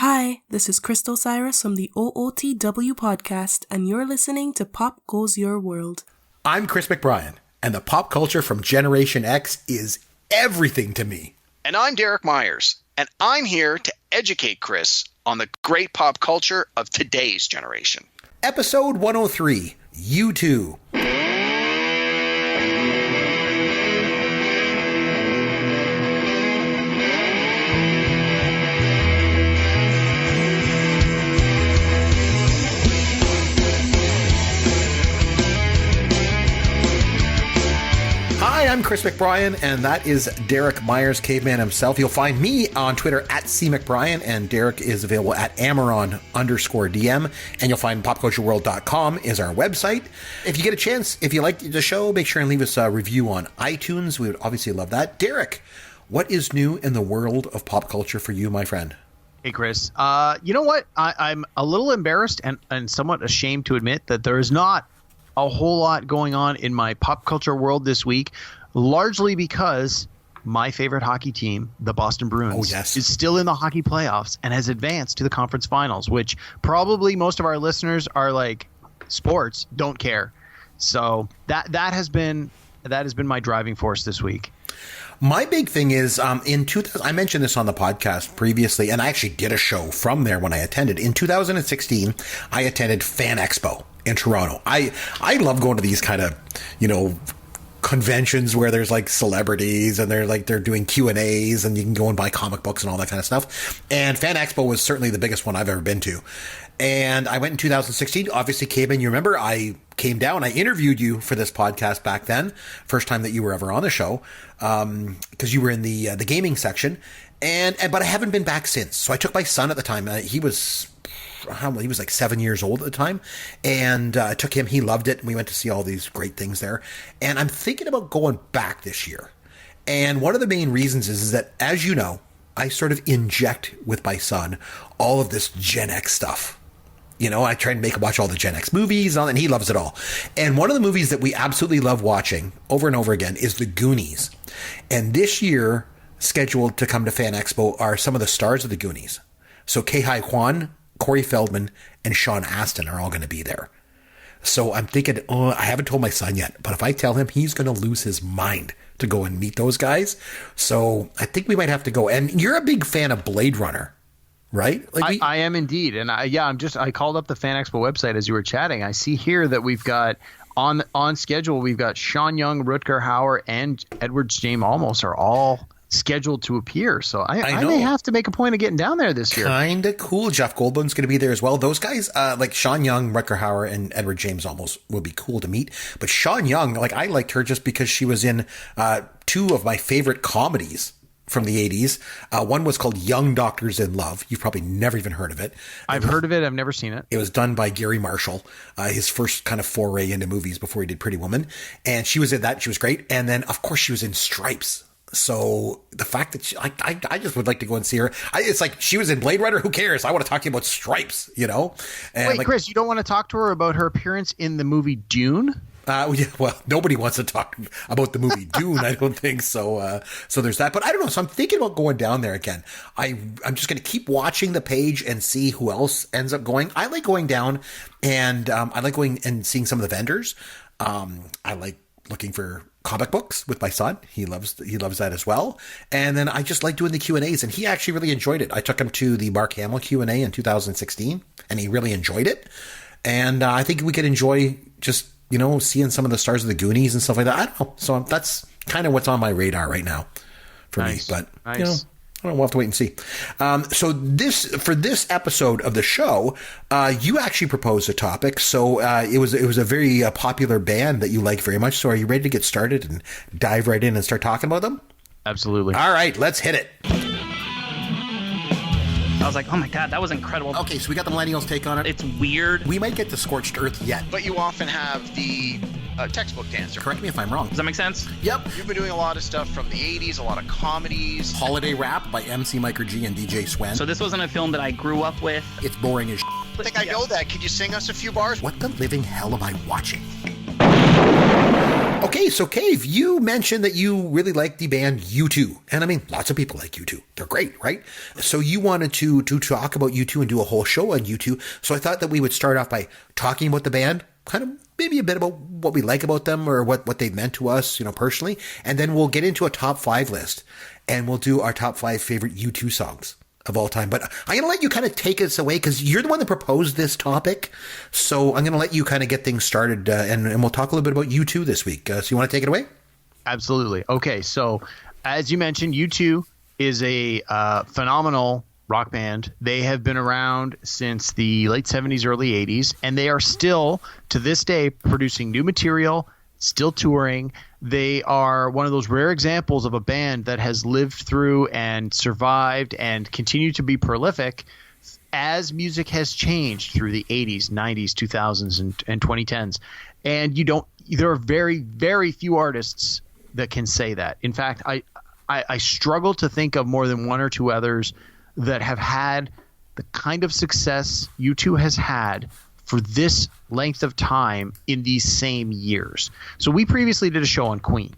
Hi, this is Crystal Cyrus from the OOTW podcast, and you're listening to Pop Goes Your World. I'm Chris McBrien, and the pop culture from Generation X is everything to me. And I'm Derek Myers, and I'm here to educate Chris on the great pop culture of today's generation. Episode 103, U2. Hi, I'm Chris McBrien, and that is Derek Myers, caveman himself. You'll find me on Twitter at CMcBrien, and Derek is available at Amaron_DM, and you'll find popcultureworld.com is our website. If you get a chance, if you like the show, make sure and leave us a review on iTunes. We would obviously love that. Derek, what is new in the world of pop culture for you, my friend? Hey, Chris. You know what? I'm a little embarrassed and somewhat ashamed to admit that there is not a whole lot going on in my pop culture world this week, largely because my favorite hockey team, the Boston Bruins, is still in the hockey playoffs and has advanced to the conference finals, which probably most of our listeners are like, sports, don't care. So that has been my driving force this week. My big thing is in 2000, I mentioned this on the podcast previously, and I actually did a show from there when I attended. In 2016, I attended Fan Expo in Toronto. I love going to these kind of, conventions where there's like celebrities and they're doing Q&As and you can go and buy comic books and all that kind of stuff. And Fan Expo was certainly the biggest one I've ever been to. And I went in 2016, obviously came in. You remember I came down, I interviewed you for this podcast back then, first time that you were ever on the show, because you were in the gaming section. But I haven't been back since. So I took my son at the time. He was like 7 years old at the time, and I took him. He loved it, and we went to see all these great things there. And I'm thinking about going back this year. And one of the main reasons is that, as you know, I sort of inject with my son all of this Gen X stuff. I try and make him watch all the Gen X movies, and he loves it all. And one of the movies that we absolutely love watching over and over again is The Goonies. And this year, scheduled to come to Fan Expo are some of the stars of The Goonies. So Ke-Huy Quan, Corey Feldman, and Sean Astin are all going to be there. So I'm thinking, I haven't told my son yet, but if I tell him, he's going to lose his mind to go and meet those guys. So I think we might have to go. And you're a big fan of Blade Runner, right? I am indeed. And I called up the Fan Expo website as you were chatting. I see here that we've got on schedule, we've got Sean Young, Rutger Hauer, and Edward James Olmos are all scheduled to appear. So I may have to make a point of getting down there this year. Kind of cool. Jeff Goldblum's going to be there as well. Those guys, like Sean Young, Rutger Hauer, and Edward James Olmos will be cool to meet. But Sean Young, I liked her just because she was in two of my favorite comedies from the 80s. One was called Young Doctors in Love. You've probably never even heard of it. I've heard of it. I've never seen it. It was done by Gary Marshall, his first kind of foray into movies before he did Pretty Woman. And she was in that. She was great. And then, of course, she was in Stripes. So the fact that I just would like to go and see her. It's like she was in Blade Runner. Who cares? I want to talk to you about Stripes, And wait, Chris, you don't want to talk to her about her appearance in the movie Dune? Yeah, well, nobody wants to talk about the movie Dune. I don't think so. So there's that. But I don't know. So I'm thinking about going down there again. I'm just going to keep watching the page and see who else ends up going. I like going down, and I like going and seeing some of the vendors. I like looking for comic books with my son. He loves that as well. And then I just like doing the Q&As, and he actually really enjoyed it. I took him to the Mark Hamill Q&A in 2016, and he really enjoyed it. And I think we could enjoy just, seeing some of the stars of the Goonies and stuff like that. I don't know. So that's kind of what's on my radar right now for me. But, I don't know. We'll have to wait and see. So for this episode of the show, you actually proposed a topic. So it was a very popular band that you like very much. So are you ready to get started and dive right in and start talking about them? Absolutely. All right, let's hit it. I was like, oh my God, that was incredible. Okay, so we got the millennials take on it. It's weird. We might get to Scorched Earth yet. But you often have the textbook dancer. Correct me if I'm wrong. Does that make sense? Yep. You've been doing a lot of stuff from the 80s, a lot of comedies. Holiday Rap by MC Micro G and DJ Swen. So this wasn't a film that I grew up with. It's boring as I think I know that. Could you sing us a few bars? What the living hell am I watching? Okay, so Cave, you mentioned that you really like the band U2. And I mean, lots of people like U2. They're great, right? So you wanted to talk about U2 and do a whole show on U2. So I thought that we would start off by talking about the band, kind of maybe a bit about what we like about them or what they meant to us, personally. And then we'll get into a top 5 list and we'll do our top 5 favorite U2 songs of all time. But I'm going to let you kind of take us away because you're the one that proposed this topic. So I'm going to let you kind of get things started and we'll talk a little bit about U2 this week. So you want to take it away? Absolutely. Okay. So as you mentioned, U2 is a phenomenal rock band. They have been around since the late 70s, early 80s, and they are still to this day producing new material, still touring. They are one of those rare examples of a band that has lived through and survived and continued to be prolific as music has changed through the 80s, 90s, 2000s, and 2010s. And there are very, very few artists that can say that. In fact, I struggle to think of more than one or two others that have had the kind of success U2 has had for this length of time in these same years. So we previously did a show on Queen,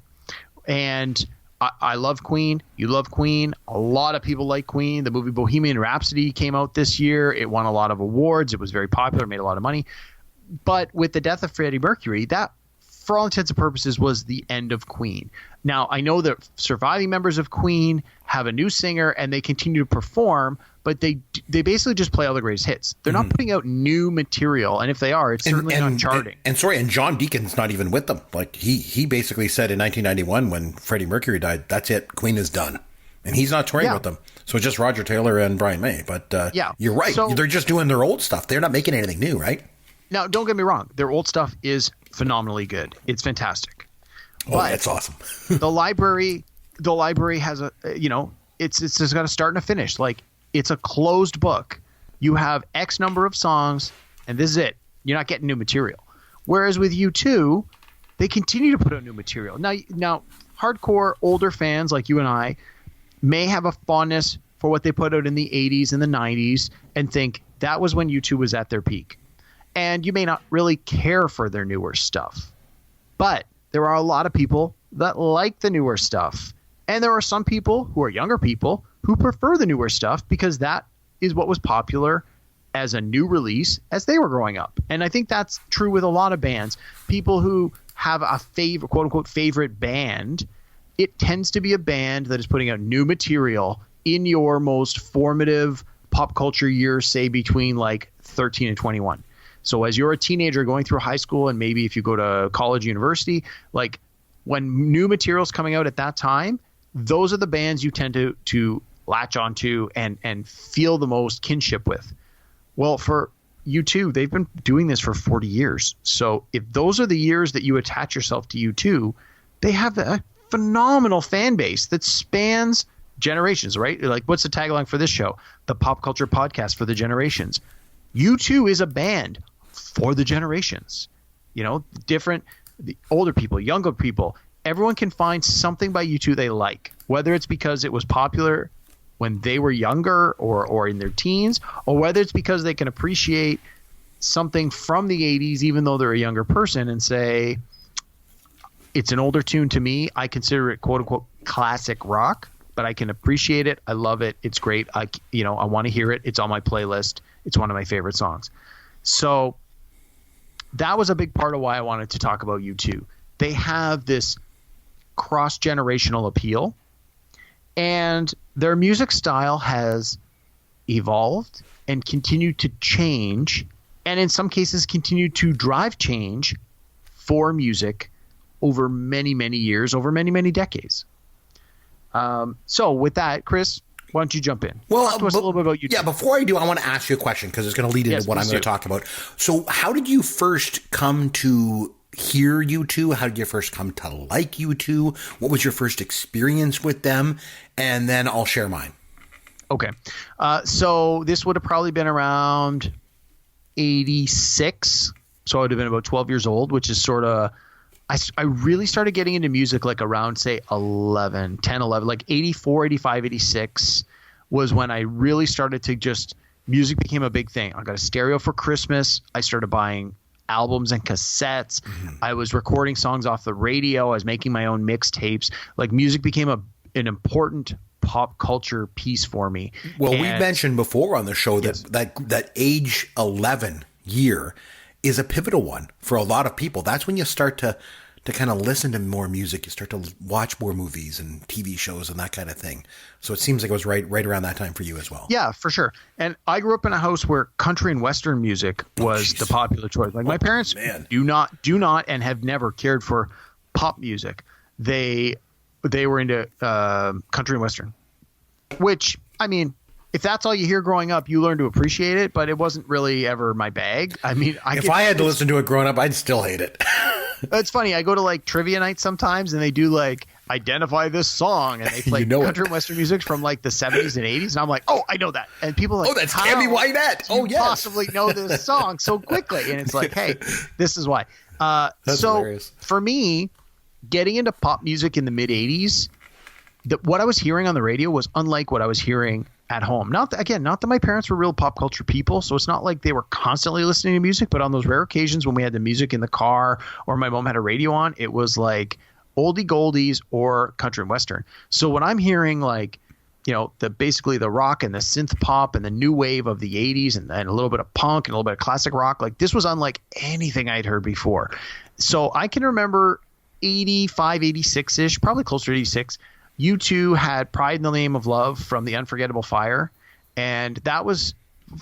and I love Queen. You love Queen. A lot of people like Queen. The movie Bohemian Rhapsody came out this year. It won a lot of awards. It was very popular, made a lot of money. But with the death of Freddie Mercury, that, for all intents and purposes, was the end of Queen. Now, I know that surviving members of Queen have a new singer and they continue to perform, but they basically just play all the greatest hits. They're not putting out new material, and if they are, it's certainly not charting. And John Deacon's not even with them. Like he basically said in 1991 when Freddie Mercury died, that's it, Queen is done. And he's not touring with them. So it's just Roger Taylor and Brian May. But you're right. So, they're just doing their old stuff. They're not making anything new, right? Now, don't get me wrong. Their old stuff is phenomenally good. It's fantastic. Oh, but that's awesome. the library has it's just got a start and a finish. Like, it's a closed book. You have X number of songs, and this is it. You're not getting new material. Whereas with U2, they continue to put out new material. Now, hardcore older fans like you and I may have a fondness for what they put out in the 80s and the 90s and think that was when U2 was at their peak. And you may not really care for their newer stuff. But there are a lot of people that like the newer stuff. And there are some people who are younger people who prefer the newer stuff because that is what was popular as a new release as they were growing up. And I think that's true with a lot of bands. People who have a favorite, quote unquote, favorite band, it tends to be a band that is putting out new material in your most formative pop culture years, say between like 13 and 21. So as you're a teenager going through high school, and maybe if you go to college, university, like when new material's coming out at that time, those are the bands you tend to latch onto and feel the most kinship with. Well, for U2, they've been doing this for 40 years. So if those are the years that you attach yourself to U2, they have a phenomenal fan base that spans generations, right? Like, what's the tagline for this show? The Pop Culture Podcast for the Generations. U2 is a band for the generations. The older people, younger people, everyone can find something by U2 they like, whether it's because it was popular when they were younger or in their teens, or whether it's because they can appreciate something from the 80s even though they're a younger person and say, it's an older tune to me. I consider it quote unquote classic rock, but I can appreciate it. I love it. It's great. I want to hear it. It's on my playlist. It's one of my favorite songs. So that was a big part of why I wanted to talk about U2. They have this cross-generational appeal, and their music style has evolved and continued to change, and in some cases continued to drive change for music over many, many years, over many, many decades. So with that, Chris, why don't you jump in? Well, talk to us a little bit about YouTube. Yeah, before I do, I want to ask you a question because it's going to lead into what I'm going to talk about. So how did you first come to hear U2? How did you first come to like U2? What was your first experience with them? And then I'll share mine. Okay. So this would have probably been around 86. So I would have been about 12 years old, which is sort of – I really started getting into music like around, say, 11, like 84, 85, 86 was when I really started to just – music became a big thing. I got a stereo for Christmas. I started buying albums and cassettes. I was recording songs off the radio. I was making my own mixtapes. Like, music became an important pop culture piece for me. Well, we mentioned before on the show that age 11 year is a pivotal one for a lot of people. That's when you start to kind of listen to more music. You start to watch more movies and TV shows and that kind of thing. So it seems like it was right around that time for you as well. Yeah, for sure. And I grew up in a house where country and Western music was the popular choice. Like, my parents do not and have never cared for pop music. They were into country and Western, which, I mean, if that's all you hear growing up, you learn to appreciate it, but it wasn't really ever my bag. I mean, if I had to listen to it growing up, I'd still hate it. It's funny. I go to like trivia nights sometimes, and they do like identify this song, and they play country and Western music from like the 70s and 80s, and I'm like, oh, I know that. And people are like, oh, that's Tammy Wynette. Oh, yes. Possibly know this song so quickly, and it's like, hey, this is why. That's hilarious. For me, getting into pop music in the mid 80s, what I was hearing on the radio was unlike what I was hearing at home. Not that my parents were real pop culture people, so it's not like they were constantly listening to music, but on those rare occasions when we had the music in the car or my mom had a radio on, it was like oldie goldies or country and Western. So when I'm hearing like, you know, basically the rock and the synth pop and the new wave of the 80s and a little bit of punk and a little bit of classic rock, like, this was unlike anything I'd heard before. So I can remember 85, 86-ish, probably closer to 86, U2 had Pride in the Name of Love from The Unforgettable Fire. And that was,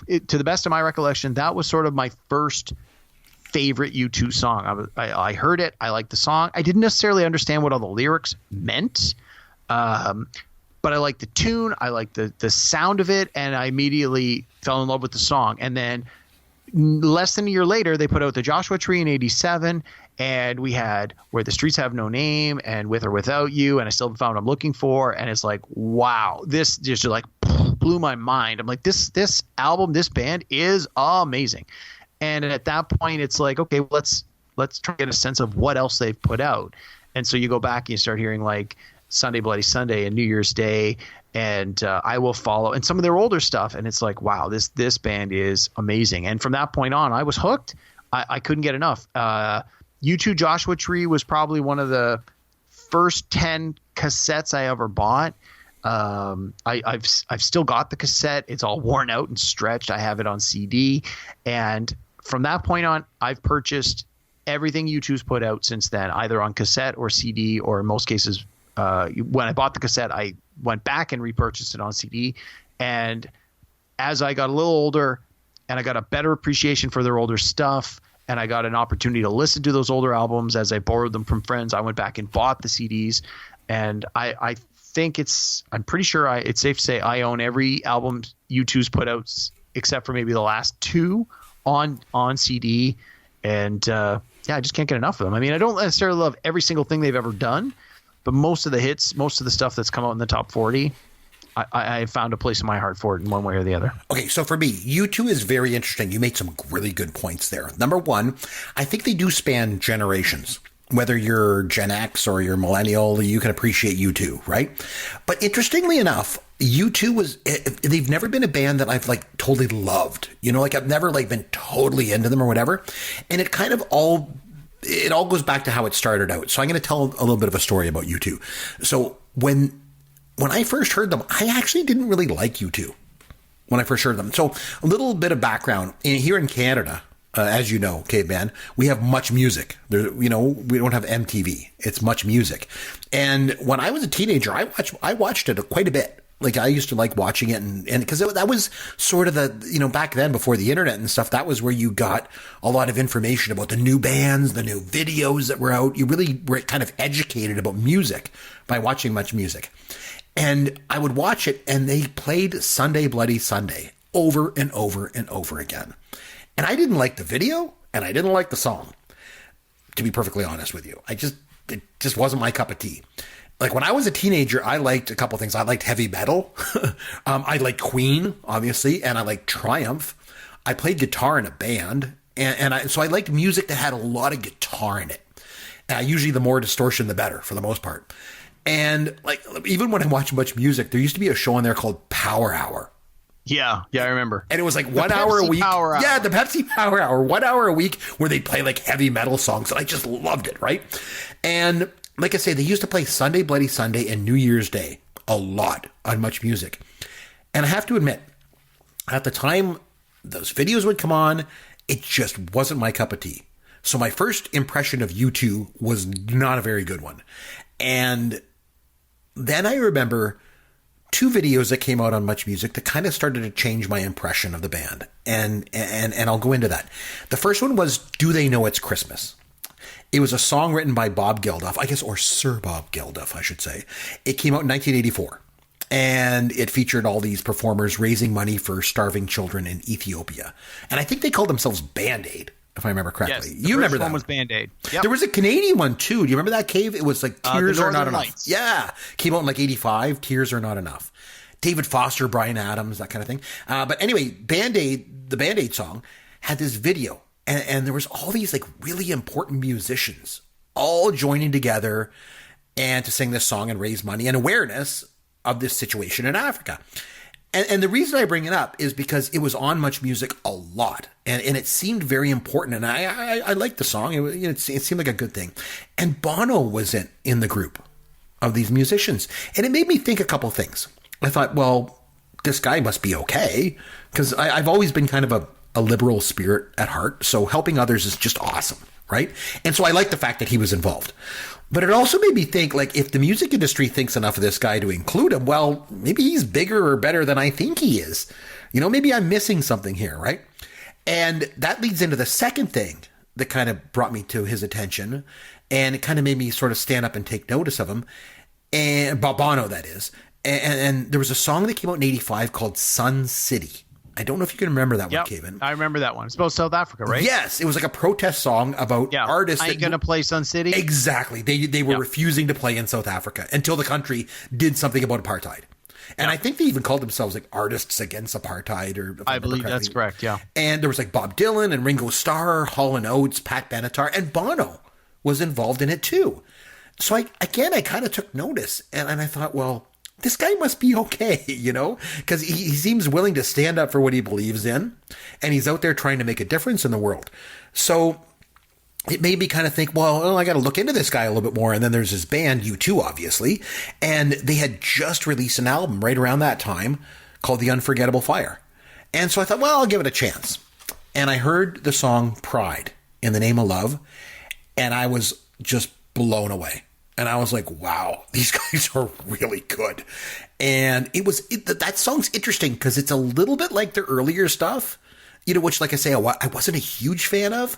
to the best of my recollection, that was sort of my first favorite U2 song. I heard it. I liked the song. I didn't necessarily understand what all the lyrics meant. But I liked the tune. I liked the sound of it. And I immediately fell in love with the song. And then less than a year later, they put out the Joshua Tree in 87. And we had Where the Streets Have No Name and With or Without You, and I Still Haven't Found What I'm Looking For. And it's like, wow, this just like blew my mind. I'm like, this album, this band is amazing. And at that point, it's like, okay, let's try to get a sense of what else they've put out. And so you go back and you start hearing like Sunday Bloody Sunday and New Year's Day and I Will Follow and some of their older stuff. And it's like, wow, this band is amazing. And from that point on, I was hooked. I couldn't get enough. U2 Joshua Tree was probably one of the first 10 cassettes I ever bought. I've still got the cassette. It's all worn out and stretched. I have it on CD. And from that point on, I've purchased everything U2's put out since then, either on cassette or CD, or in most cases, when I bought the cassette, I went back and repurchased it on CD. And as I got a little older and I got a better appreciation for their older stuff, and I got an opportunity to listen to those older albums as I borrowed them from friends, I went back and bought the CDs. And I think I'm pretty sure it's safe to say I own every album U2's put out except for maybe the last two on CD. And I just can't get enough of them. I mean, I don't necessarily love every single thing they've ever done, but most of the hits, most of the stuff that's come out in the top 40, I found a place in my heart for it in one way or the other. Okay, so for me, U2 is very interesting. You made some really good points there. Number one, I think they do span generations. Whether you're Gen X or you're millennial, you can appreciate U2, right? But interestingly enough, U2 they've never been a band that I've like totally loved. You know, like I've never like been totally into them or whatever. And it kind of all goes back to how it started out. So I'm going to tell a little bit of a story about U2. So when I first heard them, I actually didn't really like U2 when I first heard them. So a little bit of background. Here in Canada, as you know, Caveman, we have Much Music. We don't have MTV. It's Much Music. And when I was a teenager, I watched it quite a bit. Like I used to like watching it and because that was sort of the, back then before the internet and stuff, that was where you got a lot of information about the new bands, the new videos that were out. You really were kind of educated about music by watching Much Music. And I would watch it and they played Sunday Bloody Sunday over and over and over again. And I didn't like the video and I didn't like the song, to be perfectly honest with you. It just wasn't my cup of tea. Like when I was a teenager, I liked a couple things. I liked heavy metal. I liked Queen, obviously, and I liked Triumph. I played guitar in a band, so I liked music that had a lot of guitar in it. Usually the more distortion, the better, for the most part. And like even when I watch Much Music, there used to be a show on there called Power Hour. Yeah, I remember. And it was like 1 hour a Pepsi week. Power Hour. Yeah, the Pepsi Power Hour, 1 hour a week where they play like heavy metal songs. And I just loved it, right? And like I say, they used to play Sunday Bloody Sunday and New Year's Day a lot on Much Music. And I have to admit, at the time those videos would come on, it just wasn't my cup of tea. So my first impression of U2 was not a very good one. And then I remember 2 videos that came out on Much Music that kind of started to change my impression of the band. And I'll go into that. The first one was Do They Know It's Christmas? It was a song written by Bob Geldof, I guess, or Sir Bob Geldof, I should say. It came out in 1984. And it featured all these performers raising money for starving children in Ethiopia. And I think they called themselves Band-Aid, if I remember correctly. Yes, you remember that one was Band-Aid. Yep. There was a Canadian one, too. Do you remember that, Cave? It was like Tears Are Not Northern Enough. Lights. Yeah. Came out in like 85. Tears Are Not Enough. David Foster, Bryan Adams, that kind of thing. But anyway, Band-Aid, the Band-Aid song, had this video. And there was all these like really important musicians all joining together and to sing this song and raise money and awareness of this situation in Africa. And the reason I bring it up is because it was on Much Music a lot, and it seemed very important. And I liked the song. It seemed like a good thing. And Bono was in the group of these musicians, and it made me think a couple things. I thought, well, this guy must be okay, because I've always been kind of a liberal spirit at heart. So helping others is just awesome, right? And so I like the fact that he was involved. But it also made me think, like, if the music industry thinks enough of this guy to include him, well, maybe he's bigger or better than I think he is. You know, maybe I'm missing something here, right? And that leads into the second thing that kind of brought me to his attention. And it kind of made me sort of stand up and take notice of him. And Bono, that is. And there was a song that came out in 85 called Sun City. I don't know if you can remember that one, Kevin. I remember that one. It's about South Africa, right? Yes. It was like a protest song about artists. I ain't going to play Sun City. Exactly. They were refusing to play in South Africa until the country did something about apartheid. And I think they even called themselves like Artists Against Apartheid. Or I believe that's correct, yeah. And there was like Bob Dylan and Ringo Starr, Hall & Oates, Pat Benatar, and Bono was involved in it too. So I kind of took notice, and I thought, well, this guy must be okay, you know, because he seems willing to stand up for what he believes in, and he's out there trying to make a difference in the world. So it made me kind of think, well, I got to look into this guy a little bit more. And then there's his band, U2, obviously, and they had just released an album right around that time called The Unforgettable Fire. And so I thought, well, I'll give it a chance. And I heard the song Pride, In the Name of Love, and I was just blown away. And I was like, wow, these guys are really good. And that song's interesting because it's a little bit like their earlier stuff, you know, which, like I say, I wasn't a huge fan of,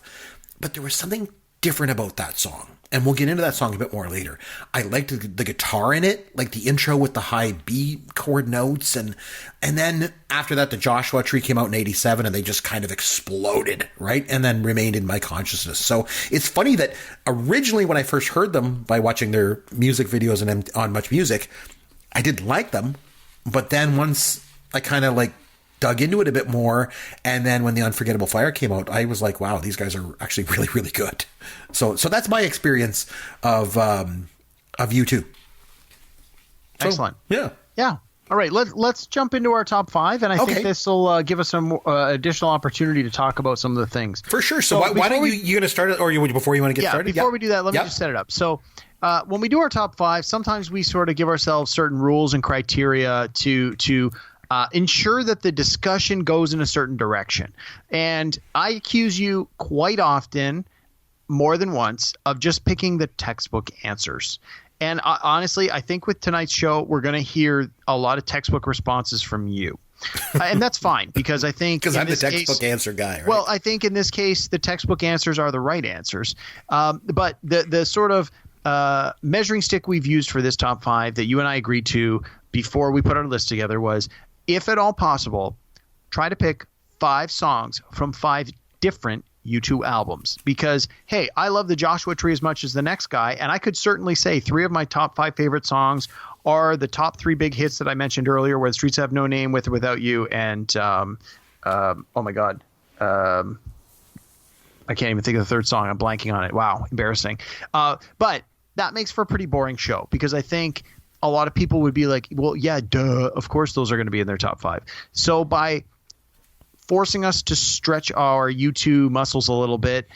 but there was something different about that song. And we'll get into that song a bit more later. I liked the guitar in it, like the intro with the high B chord notes. And then after that, the Joshua Tree came out in 87 and they just kind of exploded, right? And then remained in my consciousness. So it's funny that originally when I first heard them by watching their music videos and on Much Music, I didn't like them. But then once I kind of like dug into it a bit more, and then when The Unforgettable Fire came out, I was like, wow, these guys are actually really, really good. So that's my experience of U2. Excellent. Yeah. All right, let's jump into our top 5, and I think this will give us some additional opportunity to talk about some of the things. For sure. So why don't you going to start it, or before you want to get started? Before we do that, let me just set it up. So when we do our top 5, sometimes we sort of give ourselves certain rules and criteria to ensure that the discussion goes in a certain direction. And I accuse you quite often, more than once, of just picking the textbook answers. And honestly, I think with tonight's show, we're going to hear a lot of textbook responses from you. And that's fine, because I think because I'm the textbook answer guy, right? Well, I think in this case, the textbook answers are the right answers. But the sort of measuring stick we've used for this top 5 that you and I agreed to before we put our list together was, if at all possible, try to pick 5 songs from 5 different U2 albums. Because, hey, I love the Joshua Tree as much as the next guy, and I could certainly say 3 of my top 5 favorite songs are the top 3 big hits that I mentioned earlier, where the Streets Have No Name, With or Without You, and oh my God, I can't even think of the third song. I'm blanking on it. Wow, embarrassing. But that makes for a pretty boring show, because I think a lot of people would be like, well, yeah, duh, of course those are going to be in their top 5. So by forcing us to stretch our U2 muscles a little bit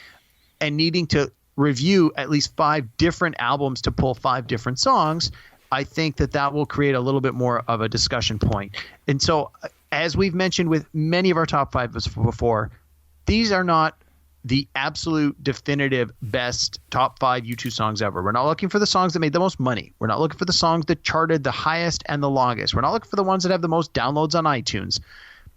and needing to review at least 5 different albums to pull 5 different songs, I think that will create a little bit more of a discussion point. And so, as we've mentioned with many of our top 5 before, these are not the absolute definitive best top 5 U2 songs ever. We're not looking for the songs that made the most money. We're not looking for the songs that charted the highest and the longest. We're not looking for the ones that have the most downloads on iTunes.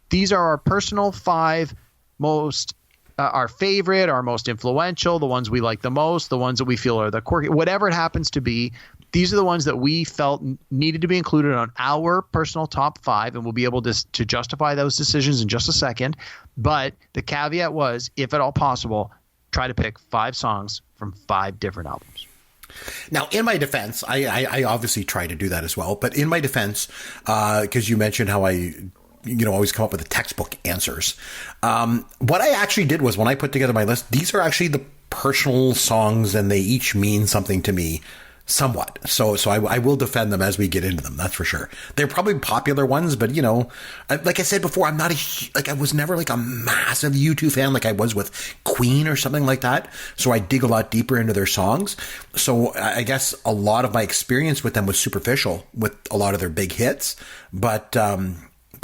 These are our personal 5 most, our favorite, our most influential, the ones we like the most, the ones that we feel are the quirky, whatever it happens to be. These are the ones that we felt needed to be included on our personal top 5, and we'll be able to justify those decisions in just a second. But the caveat was, if at all possible, try to pick 5 songs from 5 different albums. Now, in my defense, I obviously try to do that as well. But in my defense, because you mentioned how I always come up with the textbook answers. What I actually did was, when I put together my list, these are actually the personal songs, and they each mean something to me. Somewhat. So I will defend them as we get into them. That's for sure. They're probably popular ones, but like I said before, I'm not I was never like a massive U2 fan like I was with Queen or something like that. So I dig a lot deeper into their songs. So I guess a lot of my experience with them was superficial with a lot of their big hits, but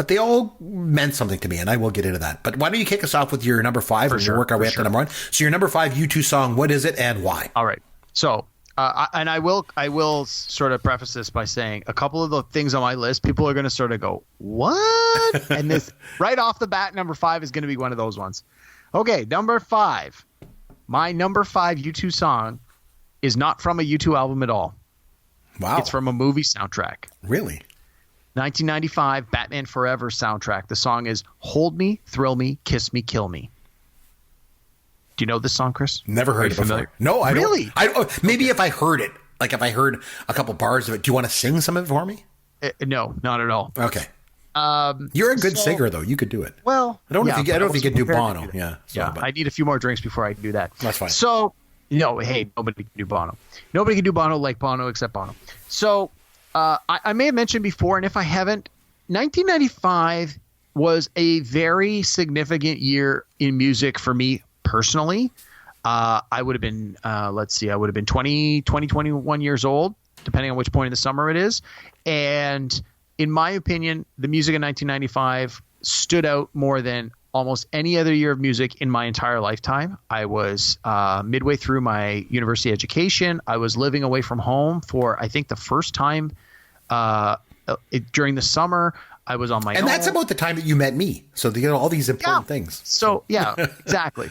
they all meant something to me, and I will get into that. But why don't you kick us off with your number 5 and we'll work our way up to number 1. So your number 5 U2 song, what is it and why? All right. So, and I will sort of preface this by saying a couple of the things on my list, people are going to sort of go, what? And this right off the bat, number 5 is going to be one of those ones. Okay, number 5. My number 5 U2 song is not from a U2 album at all. Wow. It's from a movie soundtrack. Really? 1995 Batman Forever soundtrack. The song is Hold Me, Thrill Me, Kiss Me, Kill Me. Do you know this song, Chris? Never heard it before. No, I really? don't. Maybe if I heard it, like if I heard a couple bars of it. Do you want to sing some of it for me? No, not at all. Okay. You're a good singer, though. You could do it. Well, I don't know if you could do Bono. Yeah. I need a few more drinks before I can do that. That's fine. So, hey, nobody can do Bono. Nobody can do Bono like Bono except Bono. So, I may have mentioned before, and if I haven't, 1995 was a very significant year in music for me personally. I would have been, I would have been 21 years old, depending on which point in the summer it is. And in my opinion, the music in 1995 stood out more than almost any other year of music in my entire lifetime. I was midway through my university education. I was living away from home for, I think, the first time during the summer. I was on my own. And that's about the time that you met me. So, all these important things. So, yeah, exactly.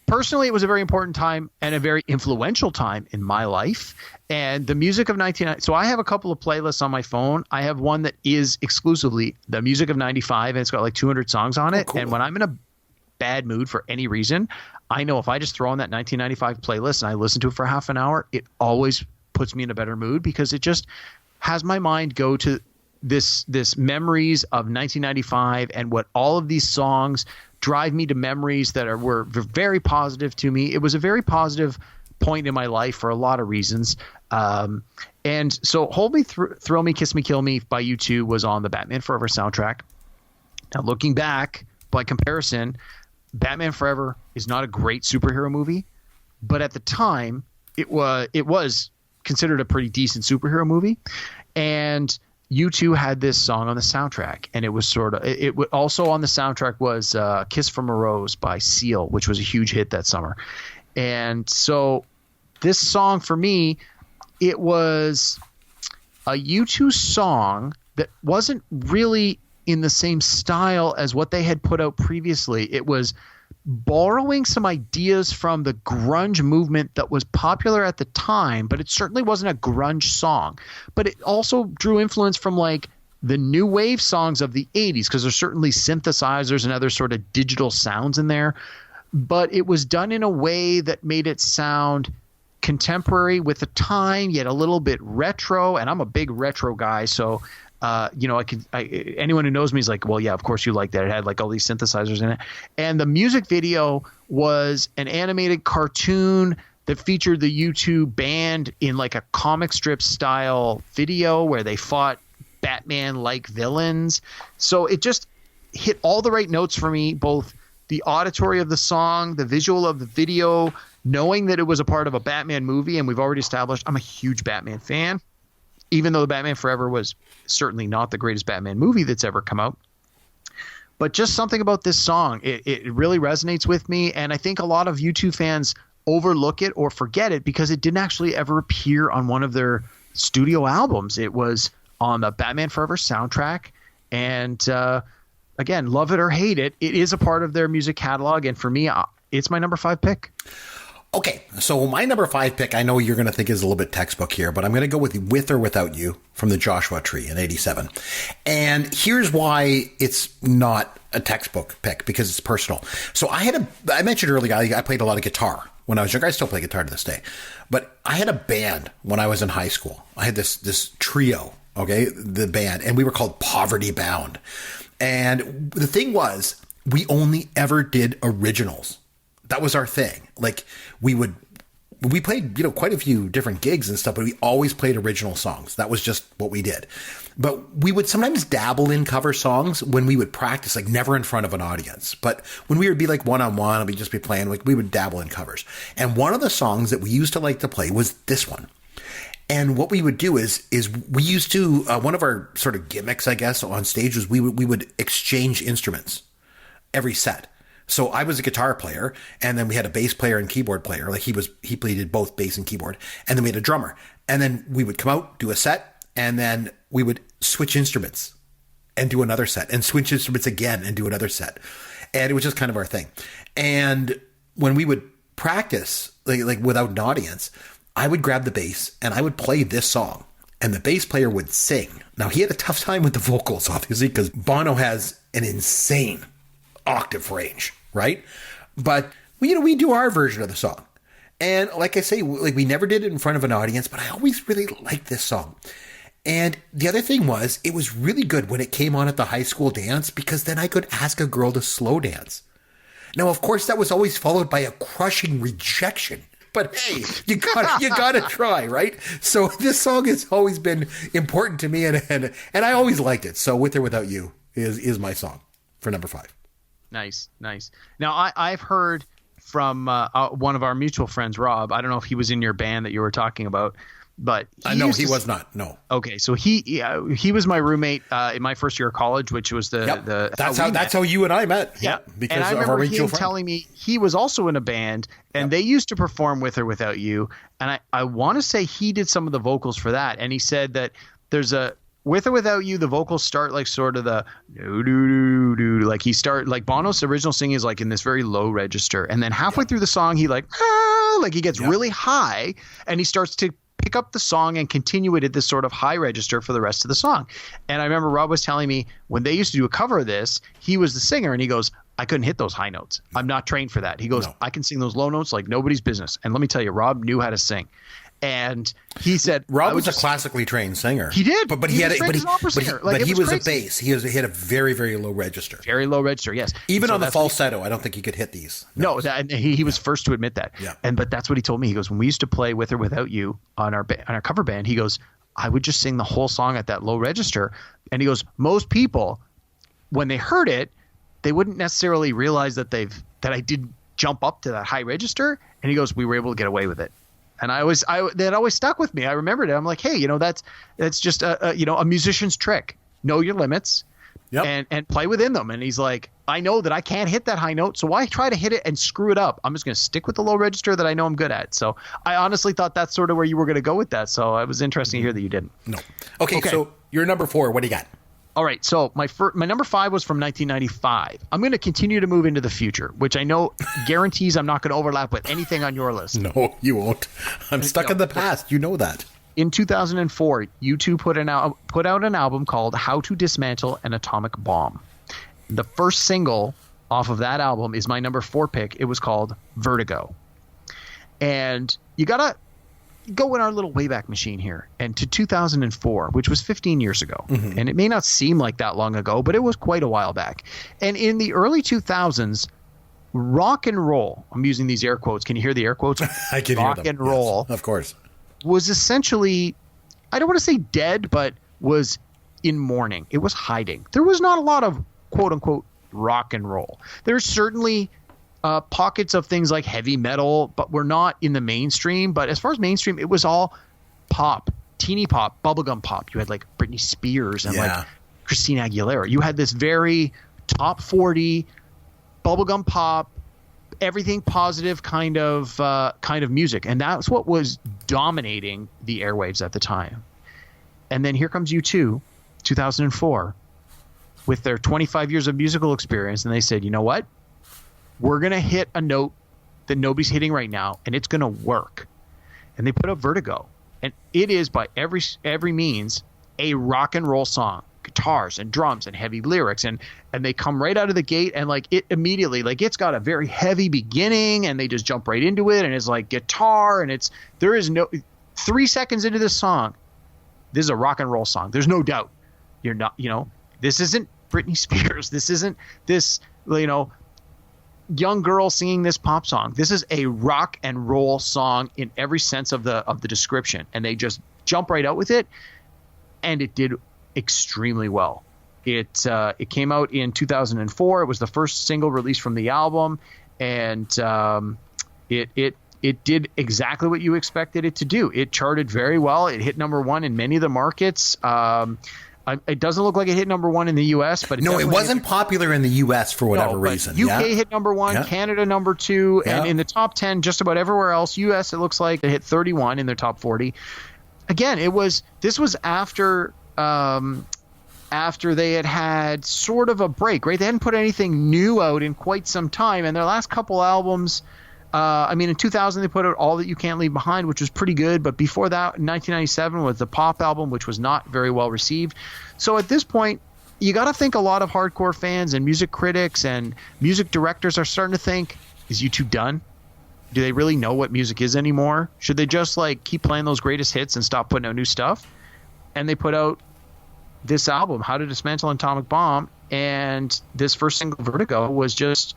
Personally, it was a very important time and a very influential time in my life. And the music of 1990. So I have a couple of playlists on my phone. I have one that is exclusively the music of 95, and it's got like 200 songs on it. Cool. And when I'm in a bad mood for any reason, I know if I just throw on that 1995 playlist and I listen to it for half an hour, it always puts me in a better mood because it just has my mind go to this memories of 1995 and what all of these songs drive me to memories that were very positive to me. It was a very positive point in my life for a lot of reasons. And so Hold Me, Thrill Me, Kiss Me, Kill Me by U2 was on the Batman Forever soundtrack. Now looking back, by comparison, Batman Forever is not a great superhero movie, but at the time it was considered a pretty decent superhero movie. And U2 had this song on the soundtrack, and it was also on the soundtrack was Kiss from a Rose by Seal, which was a huge hit that summer. And so this song for me, it was a U2 song that wasn't really in the same style as what they had put out previously. It was borrowing some ideas from the grunge movement that was popular at the time, but it certainly wasn't a grunge song. But it also drew influence from like the new wave songs of the 80s, because there's certainly synthesizers and other sort of digital sounds in there. But it was done in a way that made it sound contemporary with the time, yet a little bit retro. And I'm a big retro guy, so anyone who knows me is like, well, yeah, of course you like that. It had like all these synthesizers in it. And the music video was an animated cartoon that featured the U2 band in like a comic strip style video where they fought Batman-like villains. So it just hit all the right notes for me, both the auditory of the song, the visual of the video, knowing that it was a part of a Batman movie. And we've already established I'm a huge Batman fan, even though Batman Forever was certainly not the greatest Batman movie that's ever come out. But just something about this song, it really resonates with me. And I think a lot of U2 fans overlook it or forget it because it didn't actually ever appear on one of their studio albums. It was on the Batman Forever soundtrack. And again, love it or hate it, it is a part of their music catalog. And for me, it's my number 5 pick. Okay, so my number 5 pick, I know you're going to think is a little bit textbook here, but I'm going to go with or Without You from the Joshua Tree in 87. And here's why it's not a textbook pick, because it's personal. So I mentioned earlier, I played a lot of guitar when I was younger. I still play guitar to this day. But I had a band when I was in high school. I had this trio, okay, the band, and we were called Poverty Bound. And the thing was, we only ever did originals. That was our thing. Like we played, quite a few different gigs and stuff, but we always played original songs. That was just what we did. But we would sometimes dabble in cover songs when we would practice, like never in front of an audience. But when we would be like one-on-one and we'd just be playing, like we would dabble in covers. And one of the songs that we used to like to play was this one. And what we would do is we used to, one of our sort of gimmicks, I guess, on stage was we would exchange instruments every set. So I was a guitar player, and then we had a bass player and keyboard player. Like he played both bass and keyboard, and then we had a drummer. And then we would come out, do a set, and then we would switch instruments and do another set, and switch instruments again and do another set. And it was just kind of our thing. And when we would practice, like without an audience, I would grab the bass and I would play this song, and the bass player would sing. Now he had a tough time with the vocals, obviously, because Bono has an insane octave range, right? But we do our version of the song. And like I say, like we never did it in front of an audience, but I always really liked this song. And the other thing was, it was really good when it came on at the high school dance, because then I could ask a girl to slow dance. Now, of course, that was always followed by a crushing rejection. But hey, you gotta try, right? So this song has always been important to me, and I always liked it. So With or Without You is my song for number 5. Nice. Now, I've heard from one of our mutual friends, Rob. I don't know if he was in your band that you were talking about, but he was not. No. Okay, so he was my roommate in my first year of college, which was that's how you and I met. Yeah, because and I of our remember mutual him friend. telling me he was also in a band, and they used to perform With or Without You, and I want to say he did some of the vocals for that, and he said that there's a With or Without You, the vocals start like sort of the do like like Bono's original singing is like in this very low register, and then halfway through the song he like he gets really high, and he starts to pick up the song and continue it at this sort of high register for the rest of the song. And I remember Rob was telling me when they used to do a cover of this, he was the singer, and he goes, I couldn't hit those high notes. I'm not trained for that. He goes, I can sing those low notes like nobody's business. And let me tell you, Rob knew how to sing. And he said Rob was a classically trained singer. He did, but he was a bass. He had a very, very low register. Very low register, yes. Even on the falsetto, I don't think he could hit these. No, he was first to admit that. Yeah. But that's what he told me. He goes, when we used to play With or Without You on our cover band, he goes, I would just sing the whole song at that low register. And he goes, most people, when they heard it, they wouldn't necessarily realize that I did jump up to that high register. And he goes, we were able to get away with it. And that always stuck with me. I remembered it. I'm like, hey, that's just a musician's trick. Know your limits, and play within them. And he's like, I know that I can't hit that high note, so why try to hit it and screw it up? I'm just going to stick with the low register that I know I'm good at. So I honestly thought that's sort of where you were going to go with that. So it was interesting to hear that you didn't. No. Okay. So you're number 4. What do you got? All right, so my number 5 was from 1995. I'm going to continue to move into the future, which I know guarantees I'm not going to overlap with anything on your list. No, you won't. I'm stuck in the past. You know that. In 2004, U2 put out an album called How to Dismantle an Atomic Bomb. The first single off of that album is my number 4 pick. It was called Vertigo. And you got to go in our little Wayback Machine here and to 2004, which was 15 years ago. Mm-hmm. And it may not seem like that long ago, but it was quite a while back. And in the early 2000s, rock and roll, I'm using these air quotes. Can you hear the air quotes? I can rock hear them. and roll, yes, of course. was essentially, I don't want to say dead, but was in mourning. It was hiding. There was not a lot of quote unquote rock and roll. There's certainly pockets of things like heavy metal, but we're not in the mainstream. But as far as mainstream, it was all pop, teeny pop, bubblegum pop. You had like Britney Spears and like Christina Aguilera. You had this very top 40 bubblegum pop, everything positive kind of music, and that's what was dominating the airwaves at the time. And then here comes U2, 2004, with their 25 years of musical experience, and they said, you know what? We're gonna hit a note that nobody's hitting right now, and it's gonna work. And they put up Vertigo, and it is by every means a rock and roll song. Guitars and drums and heavy lyrics, and they come right out of the gate, and like it immediately, like it's got a very heavy beginning, and they just jump right into it, and it's like guitar, and there is no 3 seconds into this song, this is a rock and roll song. There's no doubt. You're not, this isn't Britney Spears. This isn't this, young girl singing this pop song. This is a rock and roll song in every sense of the description, and they just jump right out with it, and it did extremely well. It came out in 2004. It was the first single released from the album, and it did exactly what you expected it to do. It charted very well. It hit number one in many of the markets. It doesn't look like it hit number one in the U.S., but it wasn't popular in the U.S. for whatever reason. UK hit number one, Canada number two, and in the top 10, just about everywhere else. U.S. it looks like it hit 31 in their top 40. Again, this was after they had sort of a break, right? They hadn't put anything new out in quite some time, and their last couple albums. In 2000 they put out All That You Can't Leave Behind, which was pretty good, but before that, in 1997 was the Pop album, which was not very well received. So at this point, you got to think a lot of hardcore fans and music critics and music directors are starting to think, is U2 done? Do they really know what music is anymore? Should they just keep playing those greatest hits and stop putting out new stuff? And they put out this album, How to Dismantle an Atomic Bomb, and this first single, Vertigo, was just...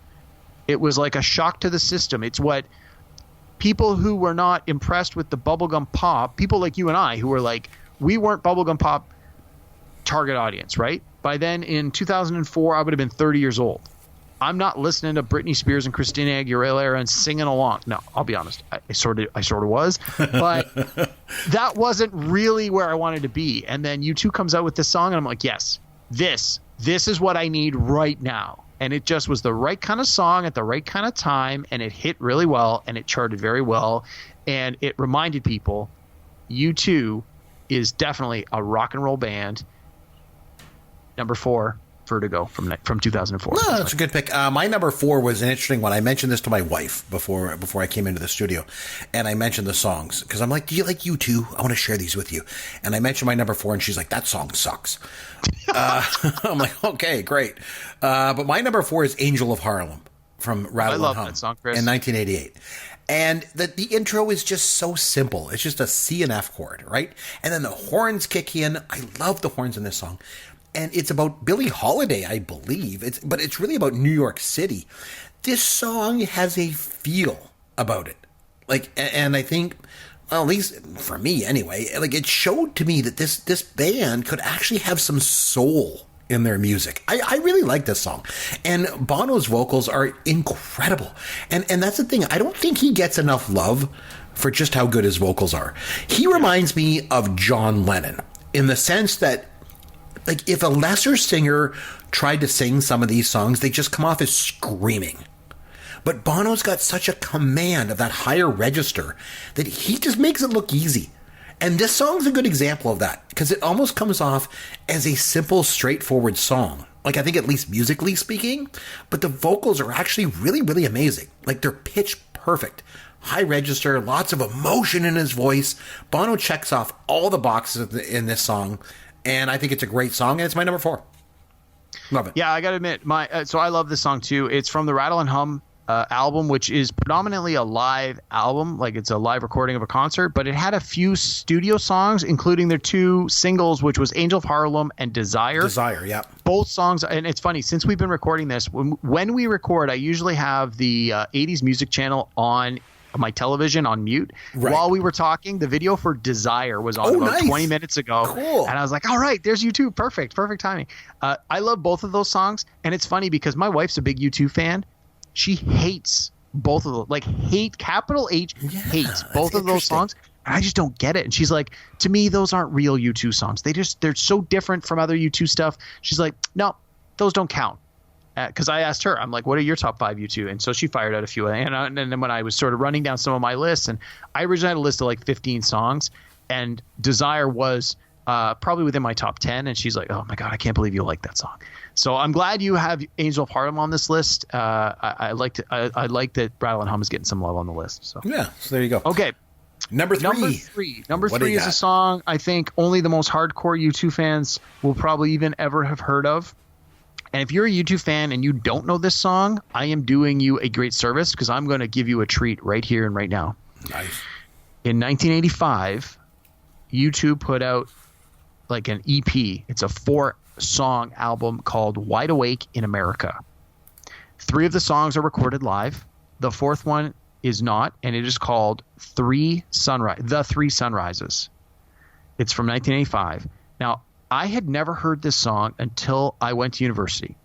it was like a shock to the system. It's what people who were not impressed with the bubblegum pop, people like you and I who were like, we weren't bubblegum pop target audience, right? By then in 2004, I would have been 30 years old. I'm not listening to Britney Spears and Christina Aguilera and singing along. No, I'll be honest. I sort of was, but that wasn't really where I wanted to be. And then U2 comes out with this song and I'm like, yes, this is what I need right now. And it just was the right kind of song at the right kind of time, and it hit really well, and it charted very well, and it reminded people U2 is definitely a rock and roll band. Number 4, Vertigo from 2004. No, that's a good pick. My number 4 was an interesting one. I mentioned this to my wife before I came into the studio, and I mentioned the songs because I'm like, "Do you like U2? I want to share these with you." And I mentioned my number 4, and she's like, "That song sucks." I'm like, "Okay, great." But my number 4 is "Angel of Harlem" from Rattle and Hum that song, Chris. in 1988. And the intro is just so simple. It's just a C and F chord, right? And then the horns kick in. I love the horns in this song. And it's about Billie Holiday, I believe. But it's really about New York City. This song has a feel about it. And I think, well, at least for me anyway, it showed to me that this band could actually have some soul in their music. I really like this song. And Bono's vocals are incredible. And that's the thing. I don't think he gets enough love for just how good his vocals are. He reminds me of John Lennon in the sense that if a lesser singer tried to sing some of these songs, they just come off as screaming. But Bono's got such a command of that higher register that he just makes it look easy. And this song's a good example of that because it almost comes off as a simple, straightforward song. I think at least musically speaking, but the vocals are actually really, really amazing. They're pitch perfect. High register, lots of emotion in his voice. Bono checks off all the boxes in this song. And I think it's a great song, and it's my number 4. Love it. Yeah, I got to admit, so I love this song too. It's from the Rattle and Hum album, which is predominantly a live album, like it's a live recording of a concert, but it had a few studio songs, including their 2 singles, which was Angel of Harlem and Desire. Desire, yeah. Both songs, and it's funny, since we've been recording this, when we record, I usually have the 80s music channel on my television on mute. Right. While we were talking, the video for Desire was on about nice. 20 minutes ago. Cool. And I was like, all right, there's U2. Perfect timing. I love both of those songs. And it's funny because my wife's a big U2 fan. She hates both of them. Like, capital H, hates both of those songs. And I just don't get it. And she's like, to me, those aren't real U2 songs. They're so different from other U2 stuff. She's like, no, those don't count. Because I asked her, I'm like, what are your top 5 U2? And so she fired out a few. And then when I was sort of running down some of my lists, and I originally had a list of like 15 songs, and Desire was probably within my top 10. And she's like, oh my God, I can't believe you like that song. So I'm glad you have Angel of Harlem on this list. I like that Rattle and Hum is getting some love on the list. So Yeah, so there you go. okay. Number three. Number What do three you is a got? song I think only the most hardcore U2 fans will probably even ever have heard of. And if you're a U2 fan and you don't know this song, I am doing you a great service because I'm going to give you a treat right here and right now. Nice. In 1985, U2 put out like an EP. It's a 4-song album called Wide Awake in America. 3 of the songs are recorded live. The 4th one is not, and it is called The 3 Sunrises. It's from 1985. Now, I had never heard this song until I went to university.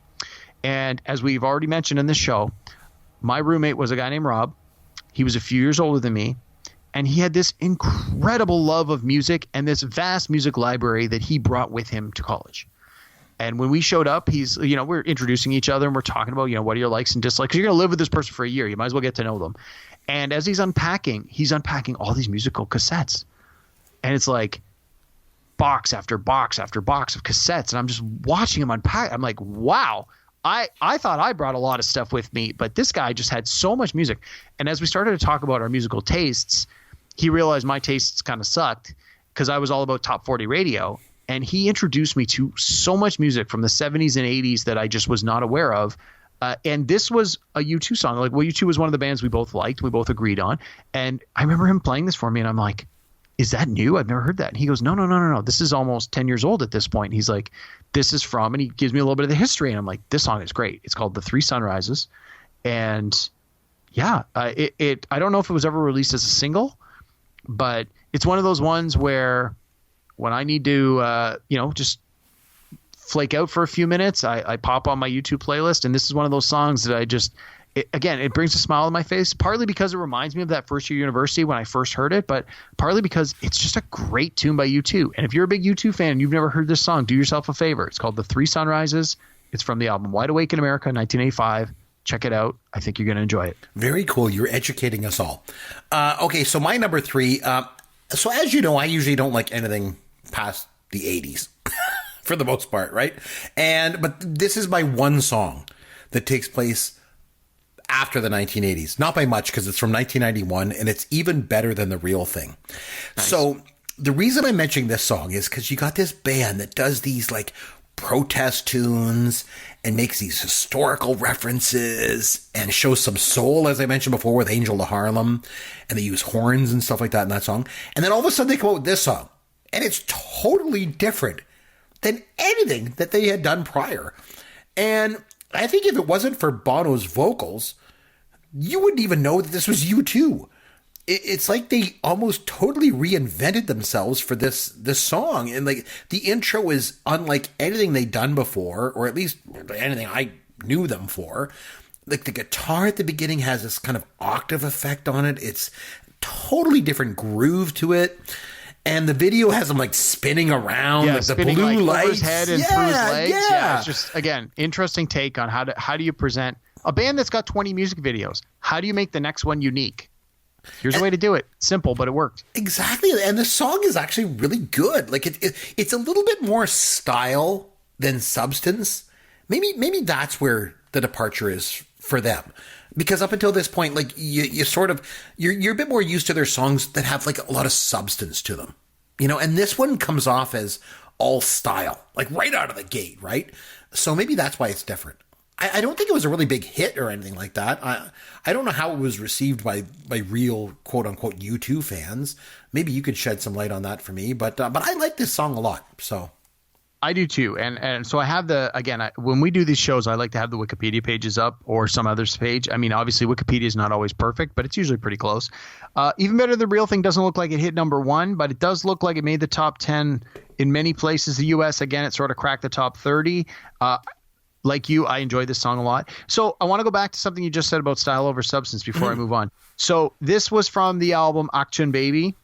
And as we've already mentioned in this show, my roommate was a guy named Rob. He was a few years older than me. And he had this incredible love of music and this vast music library that he brought with him to college. And when we showed up, we're introducing each other and we're talking about, what are your likes and dislikes? 'Cause you're going to live with this person for a year. You might as well get to know them. And as he's unpacking all these musical cassettes. And it's like box after box after box of cassettes. And I'm just watching him unpack. I'm like, wow. I thought I brought a lot of stuff with me, but this guy just had so much music. And as we started to talk about our musical tastes, he realized my tastes kind of sucked because I was all about top 40 radio. And he introduced me to so much music from the 70s and 80s that I just was not aware of. And this was a U2 song. Like, U2 was one of the bands we both liked. We both agreed on. And I remember him playing this for me, and I'm like, is that new? I've never heard that. And he goes, no. This is almost 10 years old at this point. He's like, this is from, and he gives me a little bit of the history. And I'm like, this song is great. It's called The 3 Sunrises. And yeah, I don't know if it was ever released as a single, but it's one of those ones where when I need to, just flake out for a few minutes, I pop on my YouTube playlist. And this is one of those songs that it brings a smile on my face, partly because it reminds me of that first year university when I first heard it, but partly because it's just a great tune by U2. And if you're a big U2 fan and you've never heard this song, do yourself a favor. It's called The 3 Sunrises. It's from the album Wide Awake in America, 1985. Check it out. I think you're going to enjoy it. Very cool. You're educating us all. Okay, so my number 3. So as you know, I usually don't like anything past the 80s for the most part, right? But this is my one song that takes place after the 1980s. Not by much, because it's from 1991, and it's even better than The Real Thing. Nice. So the reason I'm mentioning this song is because you got this band that does these like protest tunes and makes these historical references and shows some soul, as I mentioned before, with Angel of Harlem, and they use horns and stuff like that in that song. And then all of a sudden they come out with this song, and it's totally different than anything that they had done prior. And I think if it wasn't for Bono's vocals, you wouldn't even know that this was U2. It's like they almost totally reinvented themselves for this song. And like the intro is unlike anything they'd done before, or at least anything I knew them for. Like the guitar at the beginning has this kind of octave effect on it. It's totally different groove to it. And the video has him like spinning around, like the blue like lights, over his head and through his legs. Yeah, it's just, again, interesting take on how do you present a band that's got 20 music videos. How do you make the next one unique? Here's a way to do it. Simple, but it worked. Exactly, and the song is actually really good. Like it's a little bit more style than substance. Maybe that's where the departure is for them. Because up until this point, like you sort of you're a bit more used to their songs that have like a lot of substance to them, and this one comes off as all style, like right out of the gate, right? So maybe that's why it's different. I don't think it was a really big hit or anything like that. I don't know how it was received by real quote unquote U2 fans. Maybe you could shed some light on that for me. But I like this song a lot. So I do too. And so I have when we do these shows, I like to have the Wikipedia pages up or some other page. I mean, obviously Wikipedia is not always perfect, but it's usually pretty close. Even better, The Real Thing doesn't look like it hit number 1, but it does look like it made the top 10 in many places. The US, again, it sort of cracked the top 30. Like you, I enjoy this song a lot. So I want to go back to something you just said about style over substance before I move on. So this was from the album Action Baby,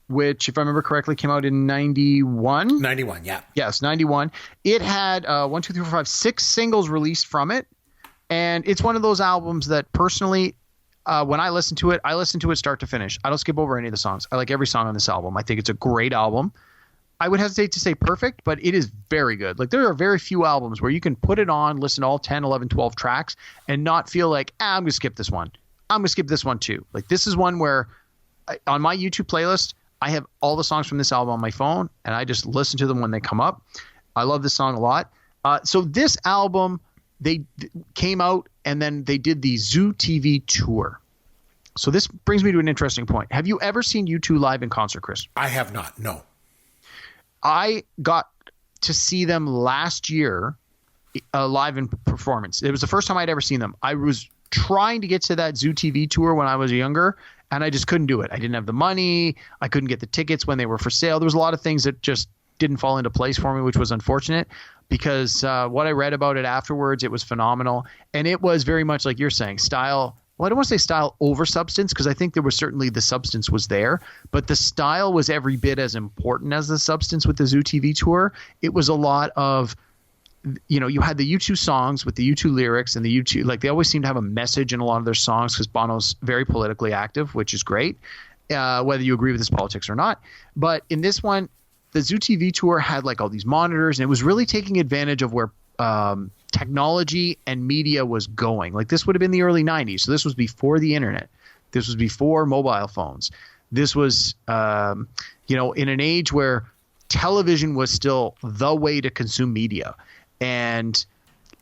which, if I remember correctly, came out in 91. 91, yeah. Yes, 91. It had 6 singles released from it. And it's one of those albums that personally, when I listen to it start to finish. I don't skip over any of the songs. I like every song on this album. I think it's a great album. I would hesitate to say perfect, but it is very good. Like, there are very few albums where you can put it on, listen to all 10, 11, 12 tracks, and not feel like, I'm going to skip this one. I'm going to skip this one too. Like, this is one where on my YouTube playlist, I have all the songs from this album on my phone, and I just listen to them when they come up. I love this song a lot. So this album, they came out, and then they did the Zoo TV tour. So this brings me to an interesting point. Have you ever seen U2 live in concert, Chris? I have not, no. I got to see them last year live in performance. It was the first time I'd ever seen them. I was trying to get to that Zoo TV tour when I was younger, and I just couldn't do it. I didn't have the money. I couldn't get the tickets when they were for sale. There was a lot of things that just didn't fall into place for me, which was unfortunate because what I read about it afterwards, it was phenomenal. And it was very much like you're saying, style. Well, I don't want to say style over substance because I think there was certainly the substance was there, but the style was every bit as important as the substance with the Zoo TV tour. It was a lot of, you had the U2 songs with the U2 lyrics and the U2, like they always seem to have a message in a lot of their songs because Bono's very politically active, which is great, whether you agree with his politics or not. But in this one, the Zoo TV tour had like all these monitors and it was really taking advantage of where technology and media was going. Like this would have been the early 90s. So this was before the internet. This was before mobile phones. This was, in an age where television was still the way to consume media. And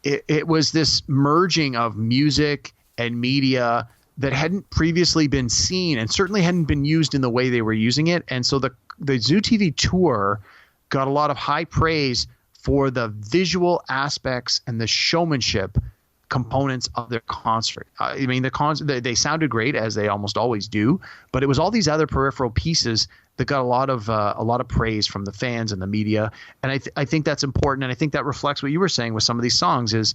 it was this merging of music and media that hadn't previously been seen and certainly hadn't been used in the way they were using it. And so the Zoo TV tour got a lot of high praise for the visual aspects and the showmanship components of their concert. I mean, they sounded great, as they almost always do, but it was all these other peripheral pieces that got a lot of praise from the fans and the media. And I think that's important, and I think that reflects what you were saying with some of these songs is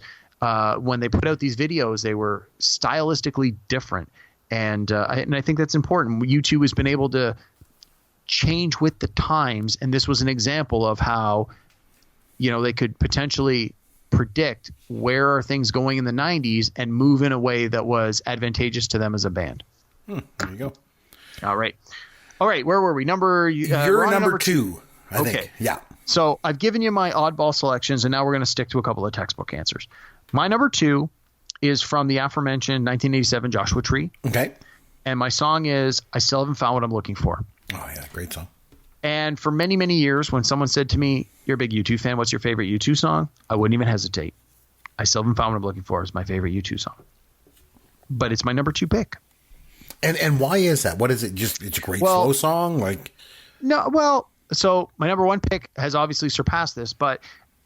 when they put out these videos, they were stylistically different, and I think that's important. U2 has been able to change with the times, and this was an example of how they could potentially predict where are things going in the 90s and move in a way that was advantageous to them as a band. There you go. All right. Where were we? You're number two, I think. Yeah. So I've given you my oddball selections, and now we're going to stick to a couple of textbook answers. My number 2 is from the aforementioned 1987 Joshua Tree. Okay. And my song is I Still Haven't Found What I'm Looking For. Oh, yeah. Great song. And for many, many years, when someone said to me, you're a big U2 fan, what's your favorite U2 song? I wouldn't even hesitate. I Still Haven't Found What I'm Looking For is my favorite U2 song. But it's my number 2 pick. And why is that? What is it? Just it's a great slow song? So my number 1 pick has obviously surpassed this, but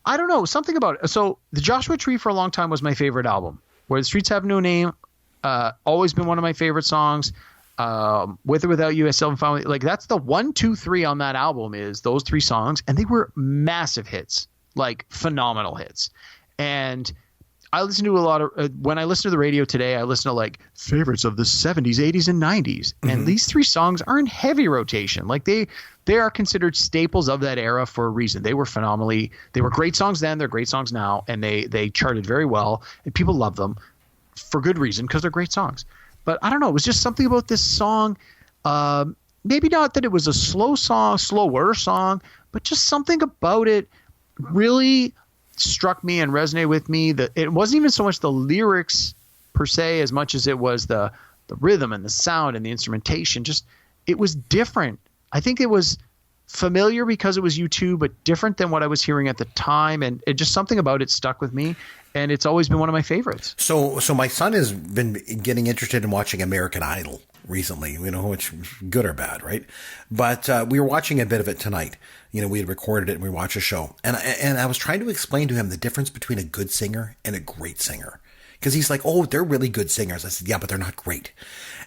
I don't know, something about it. So the Joshua Tree for a long time was my favorite album. Where the Streets Have No Name, always been one of my favorite songs. With or Without You, I Still Haven't Found It. Like that's the 1, 2, 3 on that album is those 3 songs, and they were massive hits, like phenomenal hits. And I listen to a lot of when I listen to the radio today, I listen to like favorites of the 70s, 80s, and 90s, and these 3 songs are in heavy rotation. Like they are considered staples of that era for a reason. They were great songs then, they're great songs now, and they charted very well, and people love them for good reason because they're great songs. But I don't know. It was just something about this song. Maybe not that it was a slower song, but just something about it really struck me and resonated with me. That it wasn't even so much the lyrics per se as much as it was the rhythm and the sound and the instrumentation. Just it was different. I think it was familiar because it was U2, but different than what I was hearing at the time. And it just something about it stuck with me. And it's always been one of my favorites. So my son has been getting interested in watching American Idol recently, you know, which good or bad, right? But we were watching a bit of it tonight. You know, we had recorded it and we watched a show. And I was trying to explain to him the difference between a good singer and a great singer. Because he's like, oh, they're really good singers. I said, yeah, but they're not great.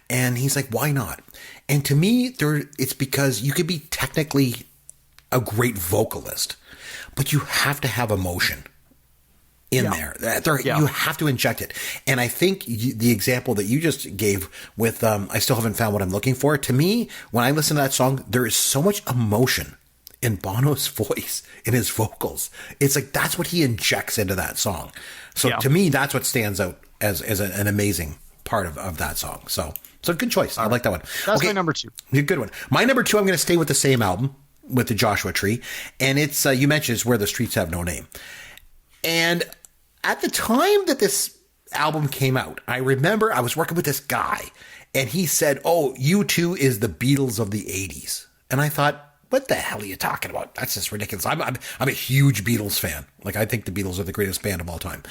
And he's like, why not? And to me, it's because you could be technically a great vocalist, but you have to have emotion in there. You have to inject it. And I think the example that you just gave with I Still Haven't Found What I'm Looking For, to me, when I listen to that song, there is so much emotion in Bono's voice, in his vocals. It's like that's what he injects into that song. So to me, that's what stands out as an amazing part of that song. So good choice. I like that one. That's my number 2. Good one. My number 2, I'm going to stay with the same album, with the Joshua Tree. And it's, you mentioned, it's Where the Streets Have No Name. And at the time that this album came out, I remember I was working with this guy and he said, oh, U2 is the Beatles of the 80s. And I thought, what the hell are you talking about? That's just ridiculous. I'm a huge Beatles fan. Like, I think the Beatles are the greatest band of all time.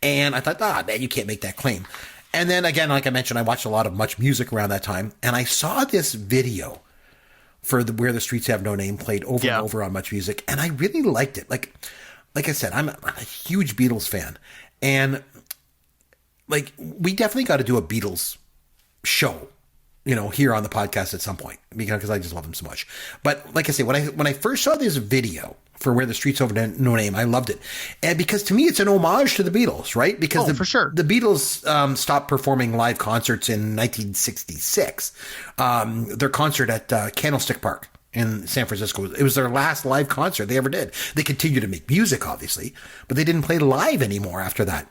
And I thought, man, you can't make that claim. And then again, like I mentioned, I watched a lot of Much Music around that time. And I saw this video for Where the Streets Have No Name played over and over on Much Music. And I really liked it. Like I said, I'm a huge Beatles fan. And like, we definitely got to do a Beatles show, you know, here on the podcast at some point, because I just love them so much. But like I say, when I first saw this video for Where the Streets Have No Name, I loved it. And because to me, it's an homage to the Beatles, right? Because for sure. The Beatles stopped performing live concerts in 1966. Their concert at Candlestick Park in San Francisco, it was their last live concert they ever did. They continued to make music, obviously, but they didn't play live anymore after that.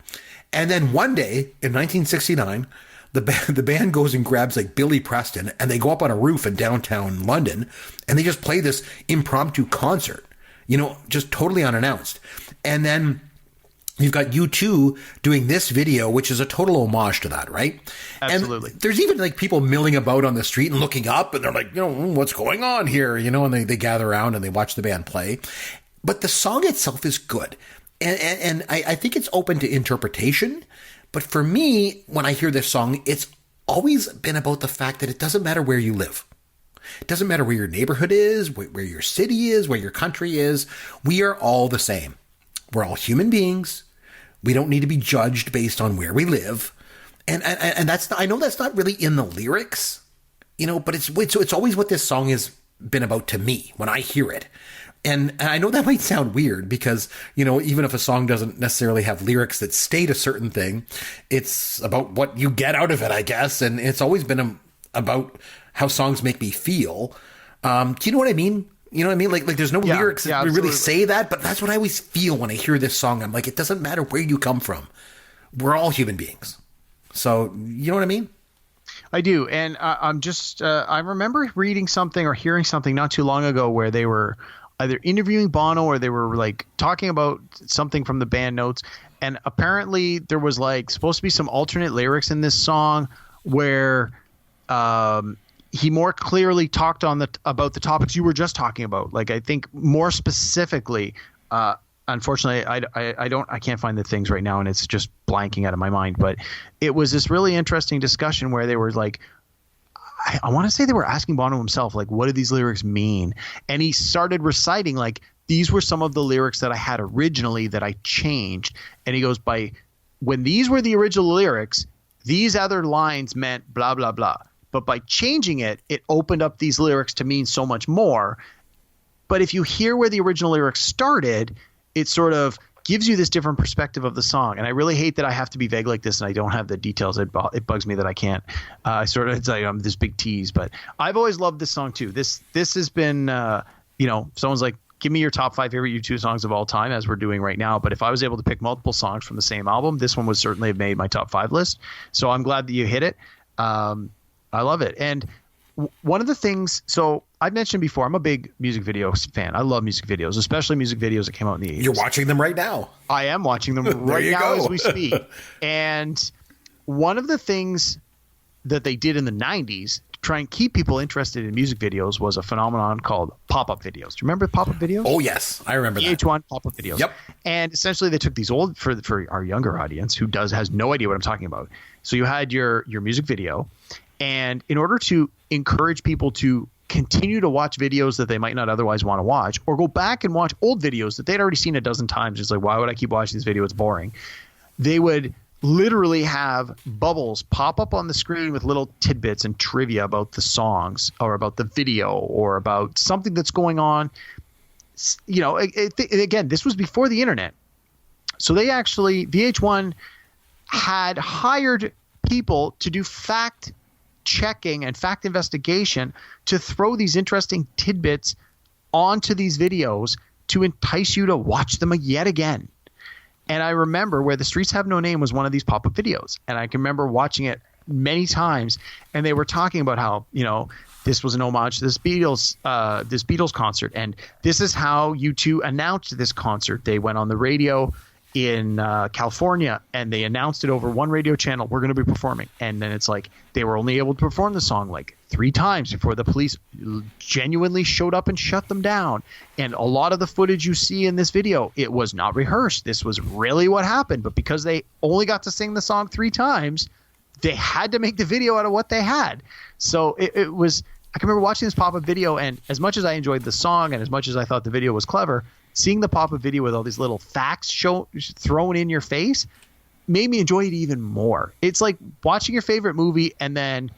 And then one day in 1969, the band goes and grabs like Billy Preston and they go up on a roof in downtown London and they just play this impromptu concert, you know, just totally unannounced. And then you've got U2 doing this video, which is a total homage to that, right? Absolutely. And there's even like people milling about on the street and looking up and they're like, you know, what's going on here? You know, and they gather around and they watch the band play. But the song itself is good. And I think it's open to interpretation. But for me, when I hear this song, it's always been about the fact that it doesn't matter where you live. It doesn't matter where your neighborhood is, where your city is, where your country is. We are all the same. We're all human beings. We don't need to be judged based on where we live. And that's, I know that's not really in the lyrics, you know, but it's always what this song has been about to me when I hear it. And I know that might sound weird because, you know, even if a song doesn't necessarily have lyrics that state a certain thing, it's about what you get out of it, I guess. And it's always been about how songs make me feel. Do you know what I mean? You know what I mean? Like there's no lyrics that really say that, but that's what I always feel when I hear this song. I'm like, it doesn't matter where you come from. We're all human beings. So, you know what I mean? I do. And I'm just, I remember reading something or hearing something not too long ago where they were either interviewing Bono or they were like talking about something from the band notes. And apparently there was like supposed to be some alternate lyrics in this song where he more clearly talked about the topics you were just talking about. Like, I think more specifically, unfortunately, I can't find the things right now and it's just blanking out of my mind, but it was this really interesting discussion where they were like, I want to say they were asking Bono himself, like, what do these lyrics mean? And he started reciting, like, these were some of the lyrics that I had originally that I changed. And he goes, when these were the original lyrics, these other lines meant blah, blah, blah. But by changing it, it opened up these lyrics to mean so much more. But if you hear where the original lyrics started, it sort of gives you this different perspective of the song. And I really hate that I have to be vague like this and I don't have the details. It bugs me that I can't. It's like I'm this big tease, but I've always loved this song too. This has been, you know, someone's like, give me your top 5 favorite U2 songs of all time, as we're doing right now. But if I was able to pick multiple songs from the same album, this one would certainly have made my top 5 list. So I'm glad that you hit it. I love it. And one of the things, so I've mentioned before, I'm a big music video fan. I love music videos, especially music videos that came out in the 80s. You're watching them right now. I am watching them right now as we speak. And one of the things that they did in the 90s try and keep people interested in music videos was a phenomenon called pop-up videos. Do you remember pop-up videos? Oh, yes. I remember that. VH1 pop-up videos. Yep. And essentially they took these old, for our younger audience who has no idea what I'm talking about. So you had your music video, and in order to encourage people to continue to watch videos that they might not otherwise want to watch, or go back and watch old videos that they'd already seen a dozen times, it's like, why would I keep watching this video? It's boring. They would literally have bubbles pop up on the screen with little tidbits and trivia about the songs or about the video or about something that's going on. You know, again, this was before the internet. So they actually, VH1 had hired people to do fact checking and fact investigation to throw these interesting tidbits onto these videos to entice you to watch them yet again. And I remember Where the Streets Have No Name was one of these pop-up videos. And I can remember watching it many times. And they were talking about how, you know, this was an homage to this Beatles concert. And this is how U2 announced this concert. They went on the radio in California, and they announced it over one radio channel. We're going to be performing. And then it's like they were only able to perform the song like 3 times before the police genuinely showed up and shut them down. And a lot of the footage you see in this video, it was not rehearsed. This was really what happened. But because they only got to sing the song 3 times, they had to make the video out of what they had. So it was – I can remember watching this pop-up video, and as much as I enjoyed the song and as much as I thought the video was clever – seeing the pop-up video with all these little facts thrown in your face made me enjoy it even more. It's like watching your favorite movie and then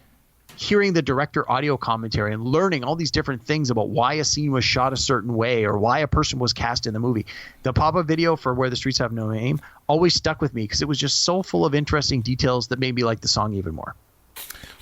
hearing the director audio commentary and learning all these different things about why a scene was shot a certain way or why a person was cast in the movie. The pop-up video for Where the Streets Have No Name always stuck with me because it was just so full of interesting details that made me like the song even more.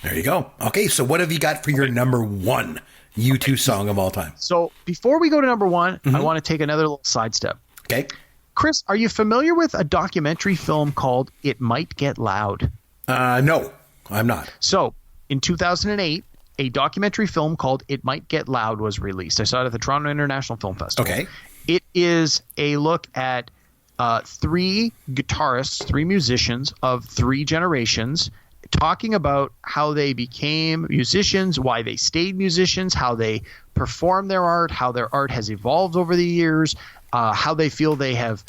There you go. Okay, so what have you got for your number 1 U2 song of all time? So before we go to number 1, I want to take another little sidestep. Okay. Chris, are you familiar with a documentary film called It Might Get Loud? No, I'm not. So in 2008, a documentary film called It Might Get Loud was released. I saw it at the Toronto International Film Festival. Okay. It is a look at 3 guitarists, 3 musicians of 3 generations talking about how they became musicians, why they stayed musicians, how they perform their art, how their art has evolved over the years, how they feel they have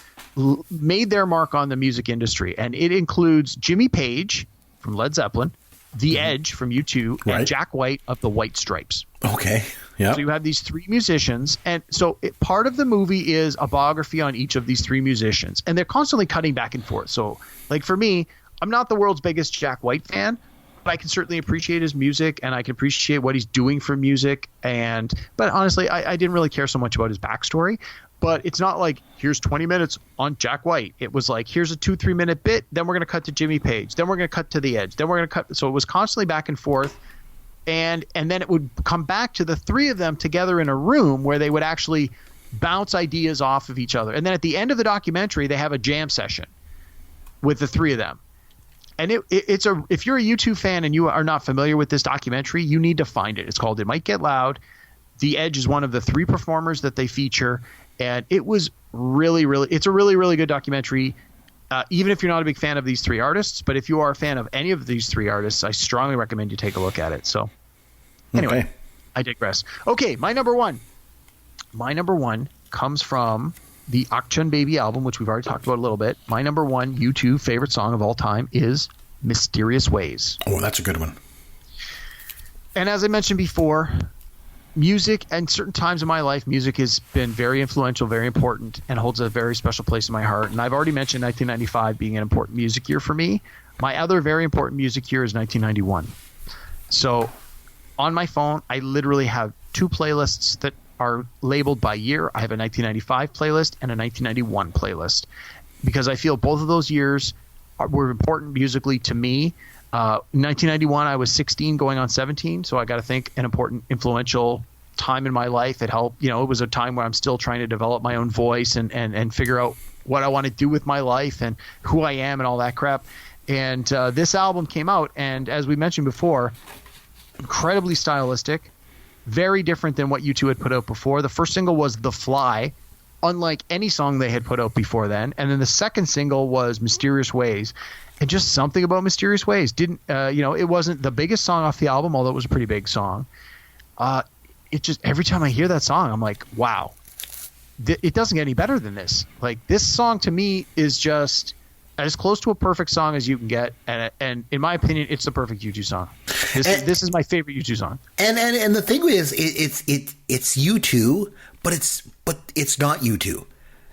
made their mark on the music industry. And it includes Jimmy Page from Led Zeppelin, The Edge from U2, and Jack White of the White Stripes. Okay. Yeah. So you have these 3 musicians, and so part of the movie is a biography on each of these 3 musicians, and they're constantly cutting back and forth. So like for me, I'm not the world's biggest Jack White fan, but I can certainly appreciate his music and I can appreciate what he's doing for music. But honestly, I didn't really care so much about his backstory. But it's not like here's 20 minutes on Jack White. It was like here's a 2-3 minute bit, then we're going to cut to Jimmy Page, then we're going to cut to The Edge, then we're going to cut. So it was constantly back and forth, and then it would come back to the 3 of them together in a room where they would actually bounce ideas off of each other. And then at the end of the documentary, they have a jam session with the 3 of them. And if you're a U2 fan and you are not familiar with this documentary, you need to find it. It's called It Might Get Loud. The Edge is one of the 3 performers that they feature. And it was it's a really, really good documentary, even if you're not a big fan of these 3 artists. But if you are a fan of any of these 3 artists, I strongly recommend you take a look at it. So anyway, I digress. Okay, my number 1. My number 1 comes from the Akchun Baby album, which we've already talked about a little bit. My number 1 U2 favorite song of all time is Mysterious Ways. Oh, that's a good one. And as I mentioned before, music, and certain times in my life, music has been very influential, very important, and holds a very special place in my heart. And I've already mentioned 1995 being an important music year for me. My other very important music year is 1991. So on my phone, I literally have 2 playlists that are labeled by year. I have a 1995 playlist and a 1991 playlist because I feel both of those years were important musically to me. 1991, I was 16 going on 17, so I got to think an important, influential time in my life. It helped, it was a time where I'm still trying to develop my own voice and figure out what I want to do with my life and who I am and all that crap. And this album came out, and as we mentioned before, incredibly stylistic, very different than what U2 had put out before. The first single was The Fly, unlike any song they had put out before then. And then the second single was Mysterious Ways. And just something about Mysterious Ways didn't, it wasn't the biggest song off the album, although it was a pretty big song. It just, every time I hear that song, I'm like, wow, it doesn't get any better than this. Like, this song to me is just as close to a perfect song as you can get. And in my opinion, it's the perfect U2 song. This is my favorite U2 song. And the thing is, it's U2, but it's not U2.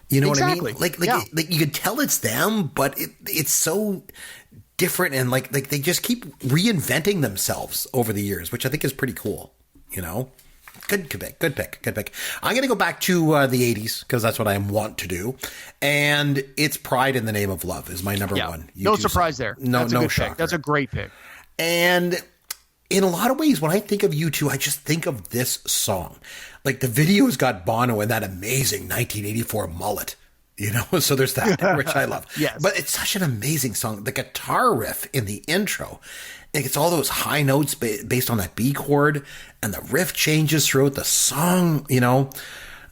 You know Exactly. what I mean? Like you could tell it's them, but it's so different, and like they just keep reinventing themselves over the years, which I think is pretty cool. You know, good pick. I'm gonna go back to the '80s because that's what I want to do, and it's "Pride in the Name of Love" is my number one. No U2 surprise song. there. No, That's a no good shocker. pick. That's a great pick. And in a lot of ways, when I think of U2, I just think of this song. Like, the video's got Bono in that amazing 1984 mullet, you know? So there's that, which I love. Yes. But it's such an amazing song. The guitar riff in the intro, it's all those high notes based on that B chord, and the riff changes throughout the song, you know?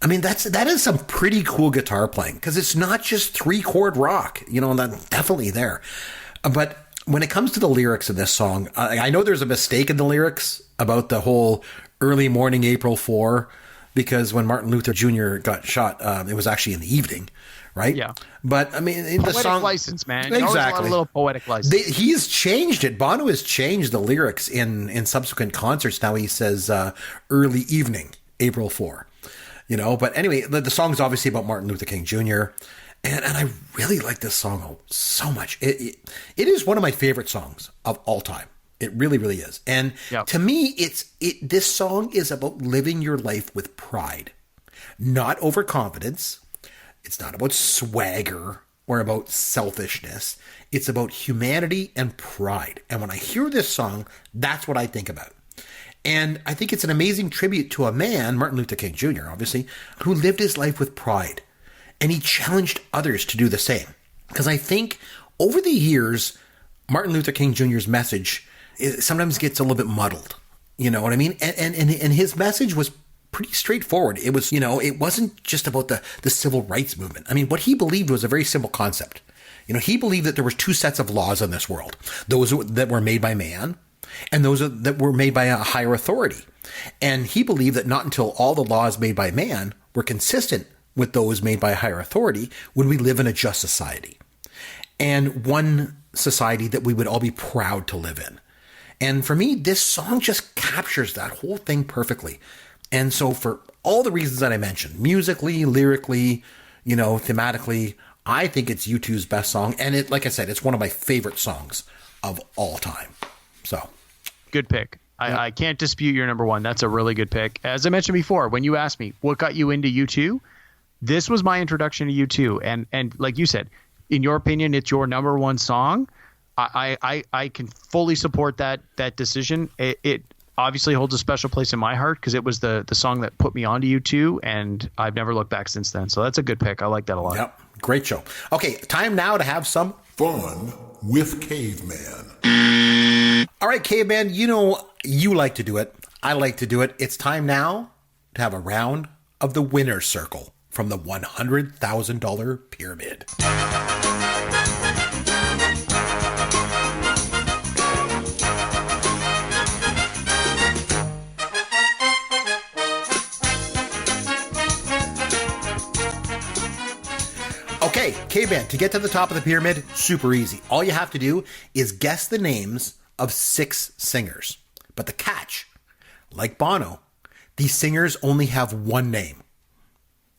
I mean, that is some pretty cool guitar playing, because it's not just 3-chord rock, you know, and that's definitely there. But when it comes to the lyrics of this song, I know there's a mistake in the lyrics about the whole early morning April 4, because when Martin Luther Jr. got shot, it was actually in the evening, right? Yeah. But I mean, in the Poetic song, license, man. You always exactly. want a little poetic license. He's changed it. Bono has changed the lyrics in subsequent concerts. Now he says early evening, April 4. You know, but anyway, the song is obviously about Martin Luther King Jr. And I really like this song so much. It is one of my favorite songs of all time. It really, really is. And to me, this song is about living your life with pride, not overconfidence. It's not about swagger or about selfishness. It's about humanity and pride. And when I hear this song, that's what I think about. And I think it's an amazing tribute to a man, Martin Luther King Jr., obviously, who lived his life with pride. And he challenged others to do the same. Because I think over the years, Martin Luther King Jr.'s message sometimes gets a little bit muddled. You know what I mean? And his message was pretty straightforward. It was, you know, it wasn't just about the civil rights movement. I mean, what he believed was a very simple concept. You know, he believed that there was two sets of laws in this world. Those that were made by man and those that were made by a higher authority. And he believed that not until all the laws made by man were consistent with those made by a higher authority would we live in a just society. And one society that we would all be proud to live in. And for me, this song just captures that whole thing perfectly. And so for all the reasons that I mentioned, musically, lyrically, you know, thematically, I think it's U2's best song. And it, like I said, it's one of my favorite songs of all time. So. Good pick. I can't dispute your number one. That's a really good pick. As I mentioned before, when you asked me what got you into U2, this was my introduction to U2. And like you said, in your opinion, it's your number one song. I can fully support that decision. It obviously holds a special place in my heart because it was the song that put me onto U2, and I've never looked back since then. So that's a good pick. I like that a lot. Yep. Great show. Okay, time now to have some fun with Caveman. All right, Caveman, you know you like to do it. I like to do it. It's time now to have a round of the winner's circle from the $100,000 pyramid. Okay, Caveman, to get to the top of the pyramid, super easy. All you have to do is guess the names of 6 singers. But the catch, like Bono, these singers only have one name.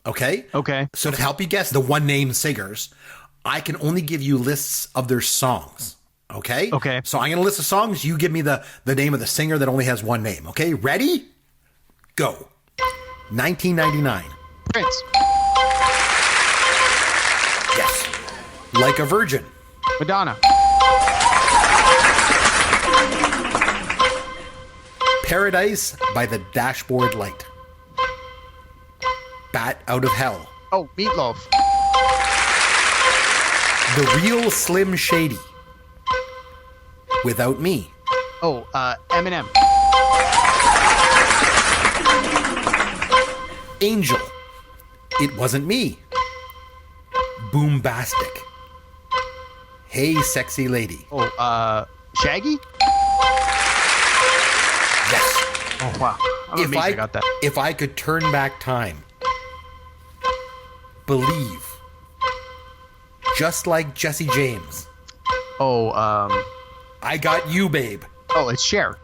Okay? Okay. So to help you guess the one-name singers, I can only give you lists of their songs. Okay? Okay. So I'm going to list the songs. You give me the name of the singer that only has one name. Okay? Ready? Go. 1999. Prince. Yes. Like a Virgin. Madonna. Paradise by the Dashboard Light. Bat Out of Hell. Oh, Meatloaf. The Real Slim Shady. Without Me. Oh, Eminem. Angel. It wasn't me. Boombastic. Hey, sexy lady. Oh, Shaggy? Yes. Oh, wow. I'm amazed I got that. If I could turn back time, believe, just like Jesse James. Oh, I got you, babe. Oh, it's Cher.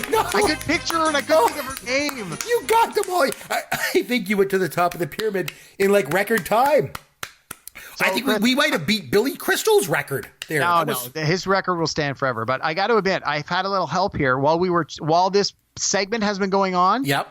No, I could picture her and I couldn't think of her name. You got them all. I think you went to the top of the pyramid in like record time. I think we might have beat Billy Crystal's record there. No, his record will stand forever. But I got to admit, I've had a little help here while this segment has been going on. Yep.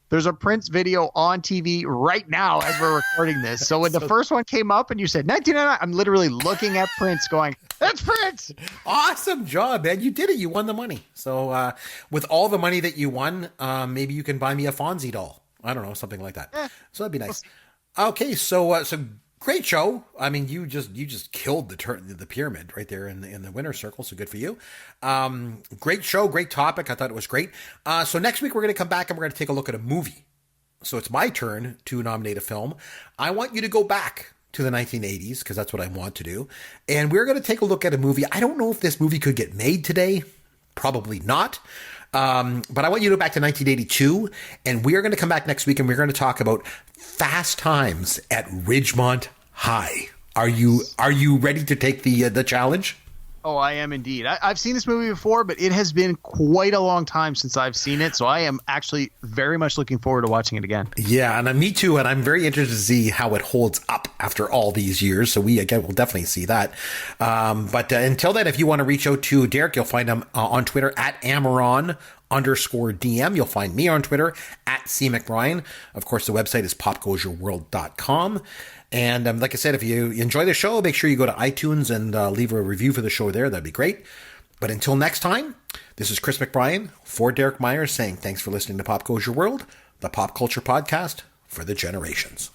There's a Prince video on TV right now as we're recording this. So when the first one came up and you said 1999, I'm literally looking at Prince going, that's Prince. Awesome job, man. You did it. You won the money. So with all the money that you won, maybe you can buy me a Fonzie doll. I don't know, something like that. So that'd be nice. Okay, so great show. I mean, you just killed the pyramid right there in the winner's circle. So good for you. Great show, great topic. I thought it was great. So next week we're going to come back and we're going to take a look at a movie. So it's my turn to nominate a film. I want you to go back to the 1980s because that's what I want to do. And we're going to take a look at a movie. I don't know if this movie could get made today. Probably not. But I want you to go back to 1982, and we are going to come back next week and we're going to talk about Fast Times at Ridgemont High. Are you ready to take the challenge? Oh, I am indeed. I've seen this movie before, but it has been quite a long time since I've seen it. So I am actually very much looking forward to watching it again. Yeah, and me too. And I'm very interested to see how it holds up after all these years. So we'll definitely see that. But until then, if you want to reach out to Derek, you'll find him on Twitter at Amaron_DM. You'll find me on Twitter at CMcBrien. Of course, the website is popgoesyourworld.com. And like I said, if you enjoy the show, make sure you go to iTunes and leave a review for the show there. That'd be great. But until next time, this is Chris McBrien for Derek Myers saying thanks for listening to Pop Goes Your World, the pop culture podcast for the generations.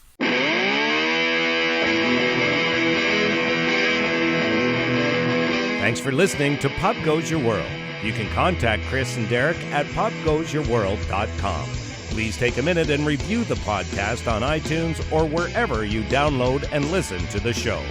Thanks for listening to Pop Goes Your World. You can contact Chris and Derek at popgoesyourworld.com. Please take a minute and review the podcast on iTunes or wherever you download and listen to the show.